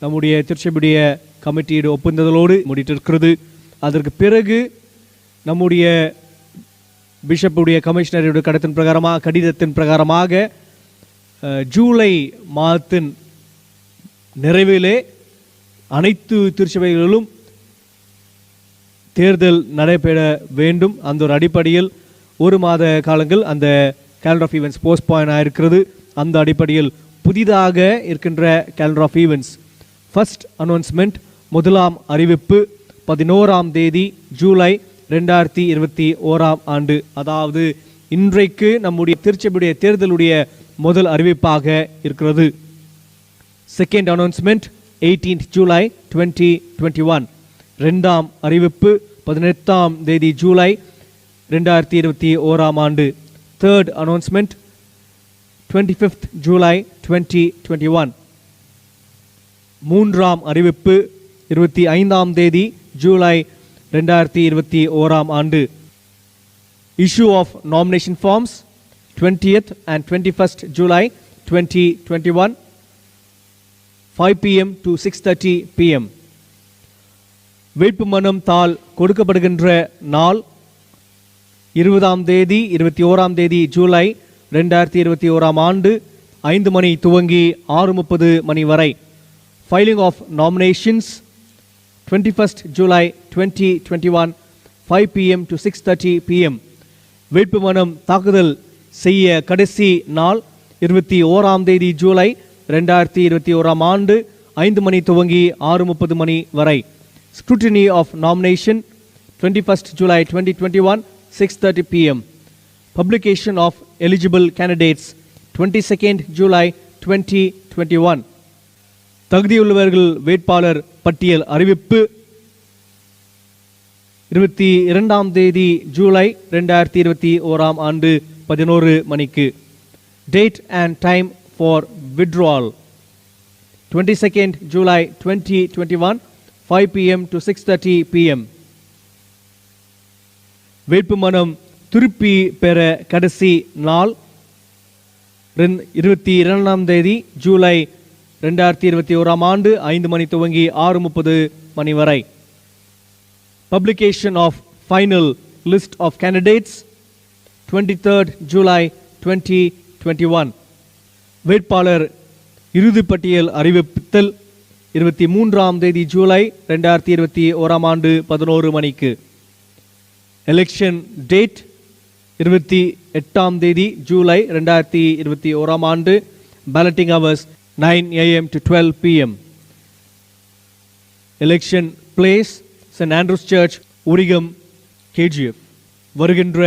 நம்முடைய திருச்சபையுடைய கமிட்டியோட ஒப்புந்தலோடு முடித்திருக்கிறது. அதற்கு பிறகு நம்முடைய பிஷப்புடைய கமிஷனருடைய கடிதத்தின் பிரகாரமாக ஜூலை மாதத்தின் நிறைவிலே அனைத்து திருச்சபைகளிலும் தேர்தல் நடைபெற வேண்டும். அந்த ஒரு அடிப்படையில் 1 மாத காலங்கள் அந்த கேலண்டர் ஆஃப் ஈவெண்ட்ஸ் போஸ்ட்பாயின் ஆயிருக்கிறது. அந்த அடிப்படையில் புதிதாக இருக்கின்ற calendar of events first announcement, முதலாம் அறிவிப்பு 11ஆம் தேதி ஜூலை 2021 ஆண்டு, அதாவது இன்றைக்கு நம்முடைய திருச்சபையுடைய தேர்தலுடைய முதல் அறிவிப்பாக இருக்கிறது. செகண்ட் அனௌன்ஸ்மெண்ட் 18th July 2021, இரண்டாம் அறிவிப்பு 18ஆம் தேதி ஜூலை 2021 ஆண்டு. தேர்ட் அனௌன்ஸ்மெண்ட் 25th July 2021, மூன்றாம் அறிவிப்பு 25ஆம் தேதி ஜூலை 2021 ஆண்டு. Issue of nomination forms 20th and 21st July 2021, 5 p.m. to 6:30 p.m. வேட்புமனம் தாள் கொடுக்கப்படுகின்ற நாள் 20ஆம் தேதி 21ஆம் தேதி ஜூலை 2021 ஆண்டு 5 மணி துவங்கி 6:30 மணி வரை. Filing of nominations 21st July 2021, 5 p.m. to 6:30 p.m. வேட்புமனம் தாக்குதல் செய்ய கடைசி நாள் 21ஆம் தேதி ஜூலை 2021 ஆண்டு 5 மணி துவங்கி 6:30 மணி வரை. Scrutiny of nomination 21st July 2021, 6:30 p.m. Publication of eligible candidates 22nd July 2021. தகுதியுள்ளவர்கள் வேட்பாளர் பட்டியல் அறிவிப்பு 22ஆம் தேதி ஜூலை 2021 ஆண்டு 11 மணிக்கு. Date and time for withdrawal 22nd July 2021, 5 p.m. to 6:30 p.m. வேட்புமனம் திருப்பி பெற கடைசி நாள் 22ஆம் தேதி ஜூலை 2021 ஆண்டு 5 மணி துவங்கி 6:30 மணி வரை. Publication of final list of candidates 23rd July 2021. வேட்பாளர் இறுதிப்பட்டியல் அறிவித்தல் 23ஆம் தேதி ஜூலை 2021 ஆண்டு 11 மணிக்கு. எலெக்ஷன் டேட் 28ஆம் தேதி ஜூலை 2021 ஆண்டு. Balloting hours 9 AM to 12 PM. Election place saint Andrews church, Urigam, KGF. வருகின்ற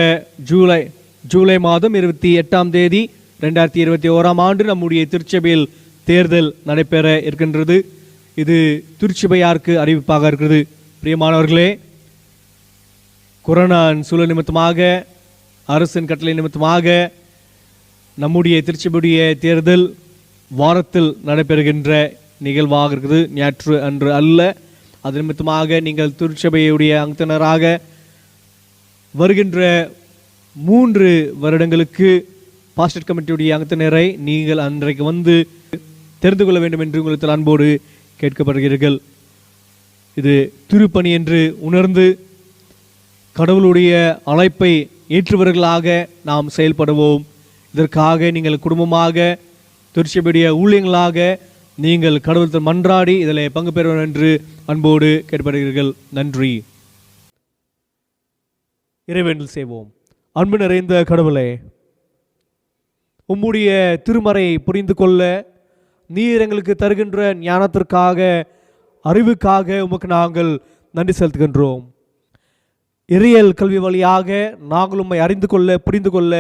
ஜூலை மாதம் 28ஆம் தேதி 2021 ஆண்டு நம்முடைய திருச்சபையில் தேர்தல் நடைபெற இருக்கின்றது. இது திருச்சபையாருக்கு அறிவிப்பாக இருக்கிறது. பிரியமானவர்களே, கொரோனா சூழல் நிமித்தமாக, அரசின் கட்டளை நிமித்தமாக நம்முடைய திருச்சபையுடைய தேர்தல் வாரத்தில் நடைபெறுகின்ற நிகழ்வாக இருக்குது, ஞாயிற்று அன்று அல்ல. அது நிமித்தமாக நீங்கள் திருச்சபையுடைய அங்கத்தினராக வருகின்ற 3 வருடங்களுக்கு பாஸ்டர் கமிட்டியுடைய அங்கத்தினரை நீங்கள் அன்றைக்கு வந்து தெரிந்து கொள்ள வேண்டும் என்று உங்களுக்கு அன்போடு கேட்கப்படுகிறீர்கள். இது திருப்பணி என்று உணர்ந்து கடவுளுடைய அழைப்பை ஏற்றுவர்களாக நாம் செயல்படுவோம். இதற்காக நீங்கள் குடும்பமாக திருச்சபையுடைய ஊழியங்களாக நீங்கள் கடவுள் மன்றாடி இதில் பங்கு பெறுவோம் என்று அன்போடு கேட்கப்படுகிறீர்கள். நன்றி. இறைவேண்டல் செய்வோம். அன்பு நிறைந்த கடவுளே, உம்முடைய திருமறை புரிந்து கொள்ள நீர் எங்களுக்கு தருகின்ற ஞானத்திற்காக, அறிவுக்காக உமக்கு நாங்கள் நன்றி செலுத்துகின்றோம். இறையியல் கல்வி வழியாக நாங்கள் உம்மை அறிந்து கொள்ள, புரிந்து கொள்ள,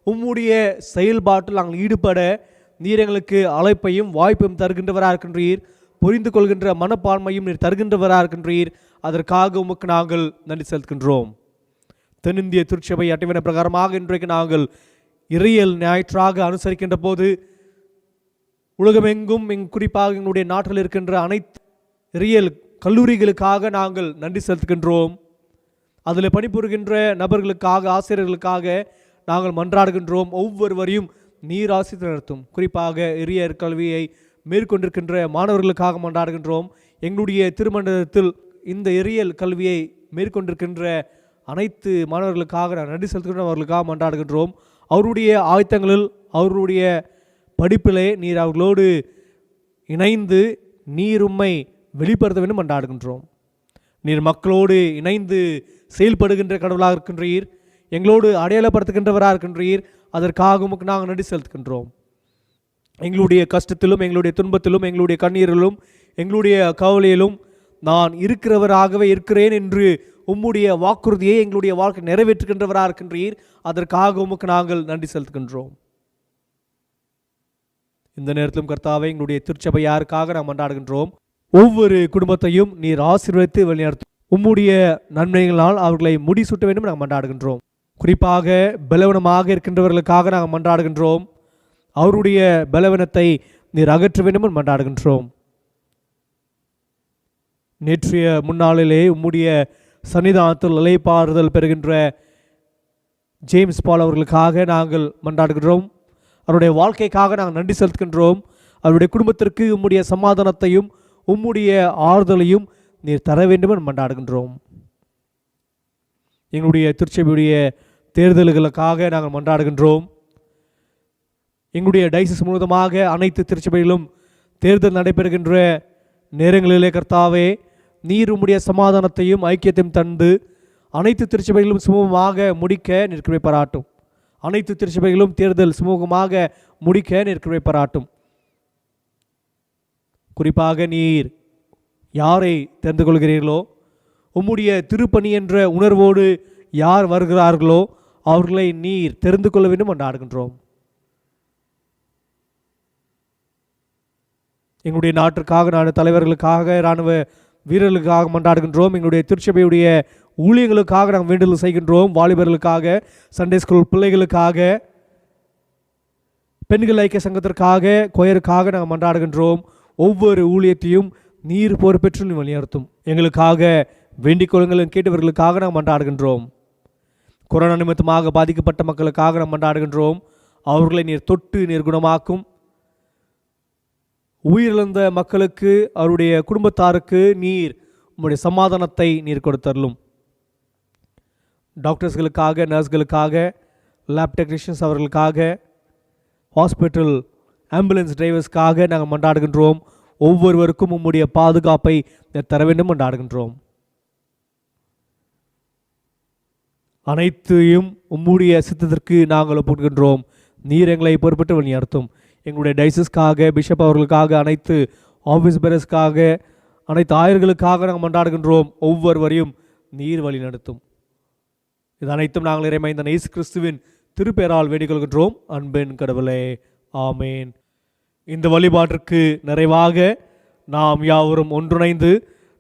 உம்முடைய செயல்பாட்டில் நாங்கள் ஈடுபட நீர் எங்களுக்கு அழைப்பையும் வாய்ப்பையும் தருகின்றவராக இருக்கின்றீர். புரிந்து கொள்கின்ற மனப்பான்மையும் நீர் தருகின்றவராக இருக்கின்றீர். அதற்காக உமக்கு நாங்கள் நன்றி செலுத்துகின்றோம். தென்னிந்திய திருச்சபை அட்டவணை பிரகாரமாக இன்றைக்கு நாங்கள் இறையியல் ஞாயிற்றாக அனுசரிக்கின்ற போது உலகமெங்கும் குறிப்பாக எங்களுடைய நாட்டில் இருக்கின்ற அனைத்து இறையியல் கல்லூரிகளுக்காக நாங்கள் நன்றி செலுத்துகின்றோம். அதில் பணிபுரிகின்ற நபர்களுக்காக, ஆசிரியர்களுக்காக நாங்கள் மன்றாடுகின்றோம். ஒவ்வொருவரையும் நீர் ஆசித்து நடத்தும். குறிப்பாக இறையியல் கல்வியை மேற்கொண்டிருக்கின்ற மாணவர்களுக்காக மன்றாடுகின்றோம். எங்களுடைய திருமண்டலத்தில் இந்த இறையியல் கல்வியை மேற்கொண்டிருக்கின்ற அனைத்து மாணவர்களுக்காக நான் நன்றி செலுத்துகின்றோம். அவர்களுக்காக மன்றாடுகின்றோம். அவருடைய ஆயத்தங்களில், அவருடைய படிப்பிலே நீர் அவர்களோடு இணைந்து நீர் உம்மை வெளிப்படுத்த வேண்டும் மன்றாடுகின்றோம். நீர் மக்களோடு இணைந்து செயல்படுகின்ற கடவுளாக இருக்கின்றீர். எங்களோடு அடையாளப்படுத்துகின்றவராக இருக்கின்றீர். அதற்காக உமக்கு நாங்கள் நன்றி செலுத்துகின்றோம். எங்களுடைய கஷ்டத்திலும், எங்களுடைய துன்பத்திலும், எங்களுடைய கண்ணீரிலும், எங்களுடைய கவலையிலும் நான் இருக்கிறவராகவே இருக்கிறேன் என்று உம்முடைய வாக்குறுதியை எங்களுடைய வாழ்க்கை நிறைவேற்றுகின்றவராக இருக்கின்றீர். அதற்காக உமக்கு நாங்கள் நன்றி செலுத்துகின்றோம். இந்த நேரத்திலும் கர்த்தாவே, எங்களுடைய திருச்சபை யாருக்காக நாம் மன்றாடுகின்றோம். ஒவ்வொரு குடும்பத்தையும் நீர் ஆசீர்வதித்து வழிநடத்தும். உம்முடைய நன்மைகளால் அவர்களை முடிசூட்ட வேண்டும் நாங்கள் மன்றாடுகின்றோம். குறிப்பாக பலவீனமாக இருக்கின்றவர்களுக்காக நாங்கள் மன்றாடுகின்றோம். அவருடைய பலவீனத்தை நீர் அகற்ற வேண்டும் என்று மன்றாடுகின்றோம். நேற்றைய முன்னாளிலே உம்முடைய சன்னிதானத்தில் இளைப்பாறுதல் பெறுகின்ற ஜேம்ஸ் பால் அவர்களுக்காக நாங்கள் மன்றாடுகின்றோம். அவருடைய வாழ்க்கைக்காக நாங்கள் நன்றி செலுத்துகின்றோம். அவருடைய குடும்பத்திற்கு உம்முடைய சமாதானத்தையும் உம்முடைய ஆறுதலையும் நீர் தர வேண்டும் என்று மன்றாடுகின்றோம். எங்களுடைய திருச்சபையுடைய தேர்தல்களுக்காக நாங்கள் மன்றாடுகின்றோம். எங்களுடைய டைசிஸ் முழுவதுமாக அனைத்து திருச்சபைகளிலும் தேர்தல் நடைபெறுகின்ற நேரங்களிலே கர்த்தாவே, நீர் உம்முடைய சமாதானத்தையும் ஐக்கியத்தையும் தந்து அனைத்து திருச்சபைகளும் சுமூகமாக முடிக்க நீர் கிருபை பாராட்டும். அனைத்து திருச்சபைகளும் தேர்தல் சுமூகமாக முடிக்க நீர் கிருபை பாராட்டும். குறிப்பாக நீர் யாரை தெரிந்து கொள்கிறீர்களோ, உம்முடைய திருப்பணி என்ற உணர்வோடு யார் வருகிறார்களோ அவர்களை நீர் தெரிந்து கொள்ள வேண்டும் என்று ஆடுகின்றோம். எங்களுடைய நாட்டிற்காக, நாடு தலைவர்களுக்காக, இராணுவ வீரர்களுக்காக மன்றாடுகின்றோம். எங்களுடைய திருச்சபையுடைய ஊழியர்களுக்காக நாங்கள் வேண்டுதல் செய்கின்றோம். வாலிபர்களுக்காக, சண்டே ஸ்கூல் பிள்ளைகளுக்காக, பெண்கள் ஐக்கிய சங்கத்திற்காக, கொயருக்காக நாங்கள் மன்றாடுகின்றோம். ஒவ்வொரு ஊழியத்தையும் நீர் பொறுப்பேற்று வழிநடத்தும். எங்களுக்காக வேண்டிக் கொள்ளுங்கள் கேட்டவர்களுக்காக நாங்கள் மன்றாடுகின்றோம். கொரோனா நிமித்தமாக பாதிக்கப்பட்ட மக்களுக்காக நாம் மன்றாடுகின்றோம். அவர்களை நீர் தொட்டு நீர் குணமாக்கும். உயிரிழந்த மக்களுக்கு அவருடைய குடும்பத்தாருக்கு நீர் உம்முடைய சமாதானத்தை நீர் கொடுத்தருளும். டாக்டர்ஸ்களுக்காக, நர்ஸ்களுக்காக, லேப் டெக்னீஷியன்ஸ் அவர்களுக்காக, ஹாஸ்பிட்டல் ஆம்புலன்ஸ் டிரைவர்ஸ்க்காக நாங்கள் மன்றாடுகின்றோம். ஒவ்வொருவருக்கும் உம்முடைய பாதுகாப்பை தர வேண்டும் மன்றாடுகின்றோம். அனைத்தையும் உம்முடைய சித்தத்திற்கு நாங்கள் ஒப்புகின்றோம். நீர் எங்களை பொறுப்பட்டு வழி நடத்தும். எங்களுடைய டைசஸ்க்காக, பிஷப் அவர்களுக்காக, அனைத்து ஆஃபீஸ் பேரர்ஸ்க்காக, அனைத்து ஆயர்களுக்காக நாங்கள் மன்றாடுகின்றோம். ஒவ்வொருவரையும் நீர் வழி நடத்தும். இது அனைத்தும் நாங்கள் இறைமைந்த இயேசு கிறிஸ்துவின் திருப்பெயரால் வேண்டிக் கொள்கின்றோம். அன்பின் கடவுளே, ஆமேன். இந்த வழிபாட்டிற்கு நிறைவாக நாம் யாவரும் ஒன்றிணைந்து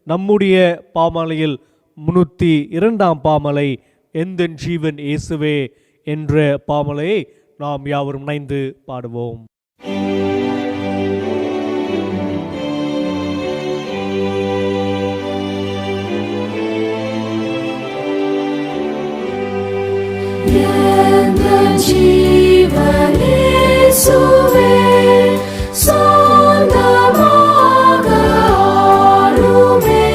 நம்முடைய பாமாலையில் 302ஆம் பாமலை எந்தன் ஜீவன் இயேசுவே என்ற பாமலையை நாம் யாவரும் இணைந்து பாடுவோம். எந்தன் ஜீவன் இயேசுவே சொந்தமாக ஆளுமே,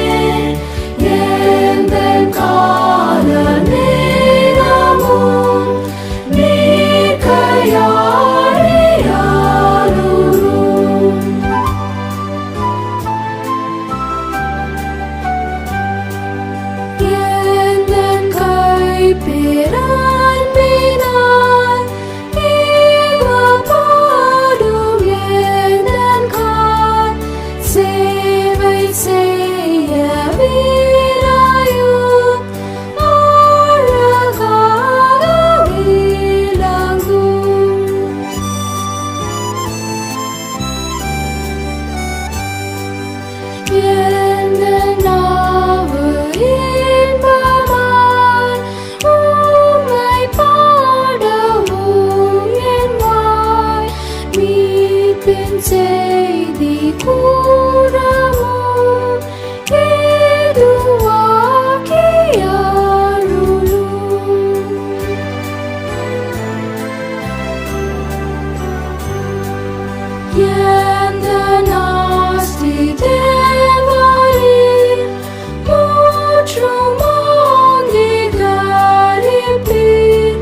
எந்தன் கால நேரமும் நீர் கையாளி ஆளும். எந்தன் கைப்பேரன்பினால் ஏவப்படும் எந்தன் கால் சேவை செய்ய வீராயும் அழகாக விளங்கும். எந்தன் நாவு இன்பமாய் உம்மை பாடவும் என் வாய் மீட்பின் செய்தி கூறவும் ஏதுவாக்கி அருளும். எந்தன் ஆஸ்தி தேவரீர் முற்றும் அங்கீகரிப்பீர்.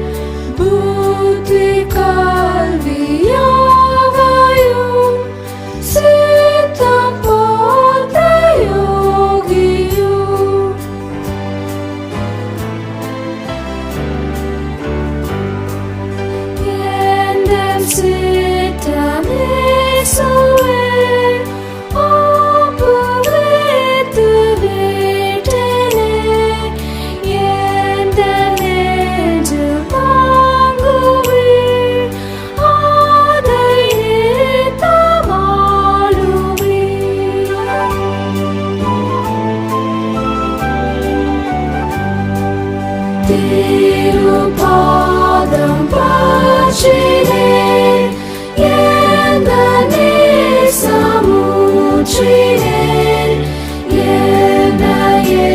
புத்தி கல்வியாவையும் சித்தம் போல் பிரயோகியும். எந்தன் சித்தம் இயேசுவே ஒப்புவித்து விட்டேனே, எந்தன் நெஞ்சில் தாங்குவீர், அதை நித்தம் ஆளுவீர். திருப்பாதம் பற்றினேன், எந்தன் நேசமுற்றினேன், என்னையே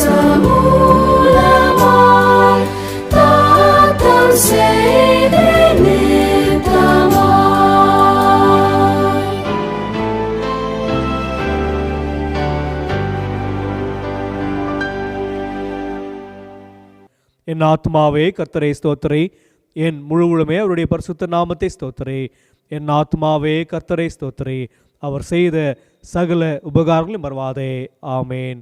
சமூலமாய் தாத்தம் செய்தேன் நித்தமாய். என் ஆத்மாவே கர்த்தரை ஸ்தோத்திரி, என் முழுவதுமே அவருடைய பரிசுத்த நாமத்தை ஸ்தோத்திரி. என் ஆத்மாவே கர்த்தரை ஸ்தோத்திரி, அவர் செய்த சகல உபகாரங்களும் மறவாதே. ஆமேன்.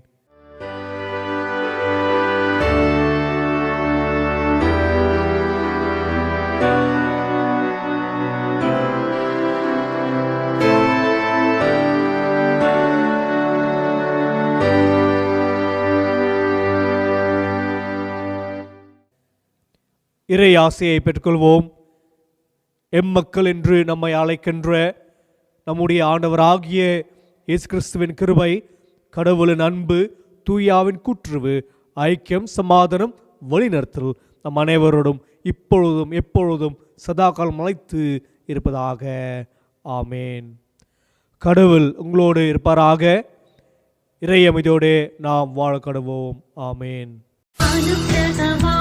இறை ஆசையை பெற்றுக்கொள்வோம். எம்மக்கள் என்று நம்மை அழைக்கின்ற நம்முடைய ஆண்டவராகிய இயேசு கிறிஸ்துவின் கிருபை, கடவுளின் அன்பு, தூயாவின் கூற்றுவு, ஐக்கியம், சமாதானம், வழிநடத்தல் நம் அனைவரோடும் இப்பொழுதும் எப்பொழுதும் சதாகாலம் நிலைத்து இருப்பதாக. ஆமேன். கடவுள் உங்களோடு இருப்பாராக. இறை அமைதியோடு நாம் வாழ கடவோம். ஆமேன். அனுக்கிரகமா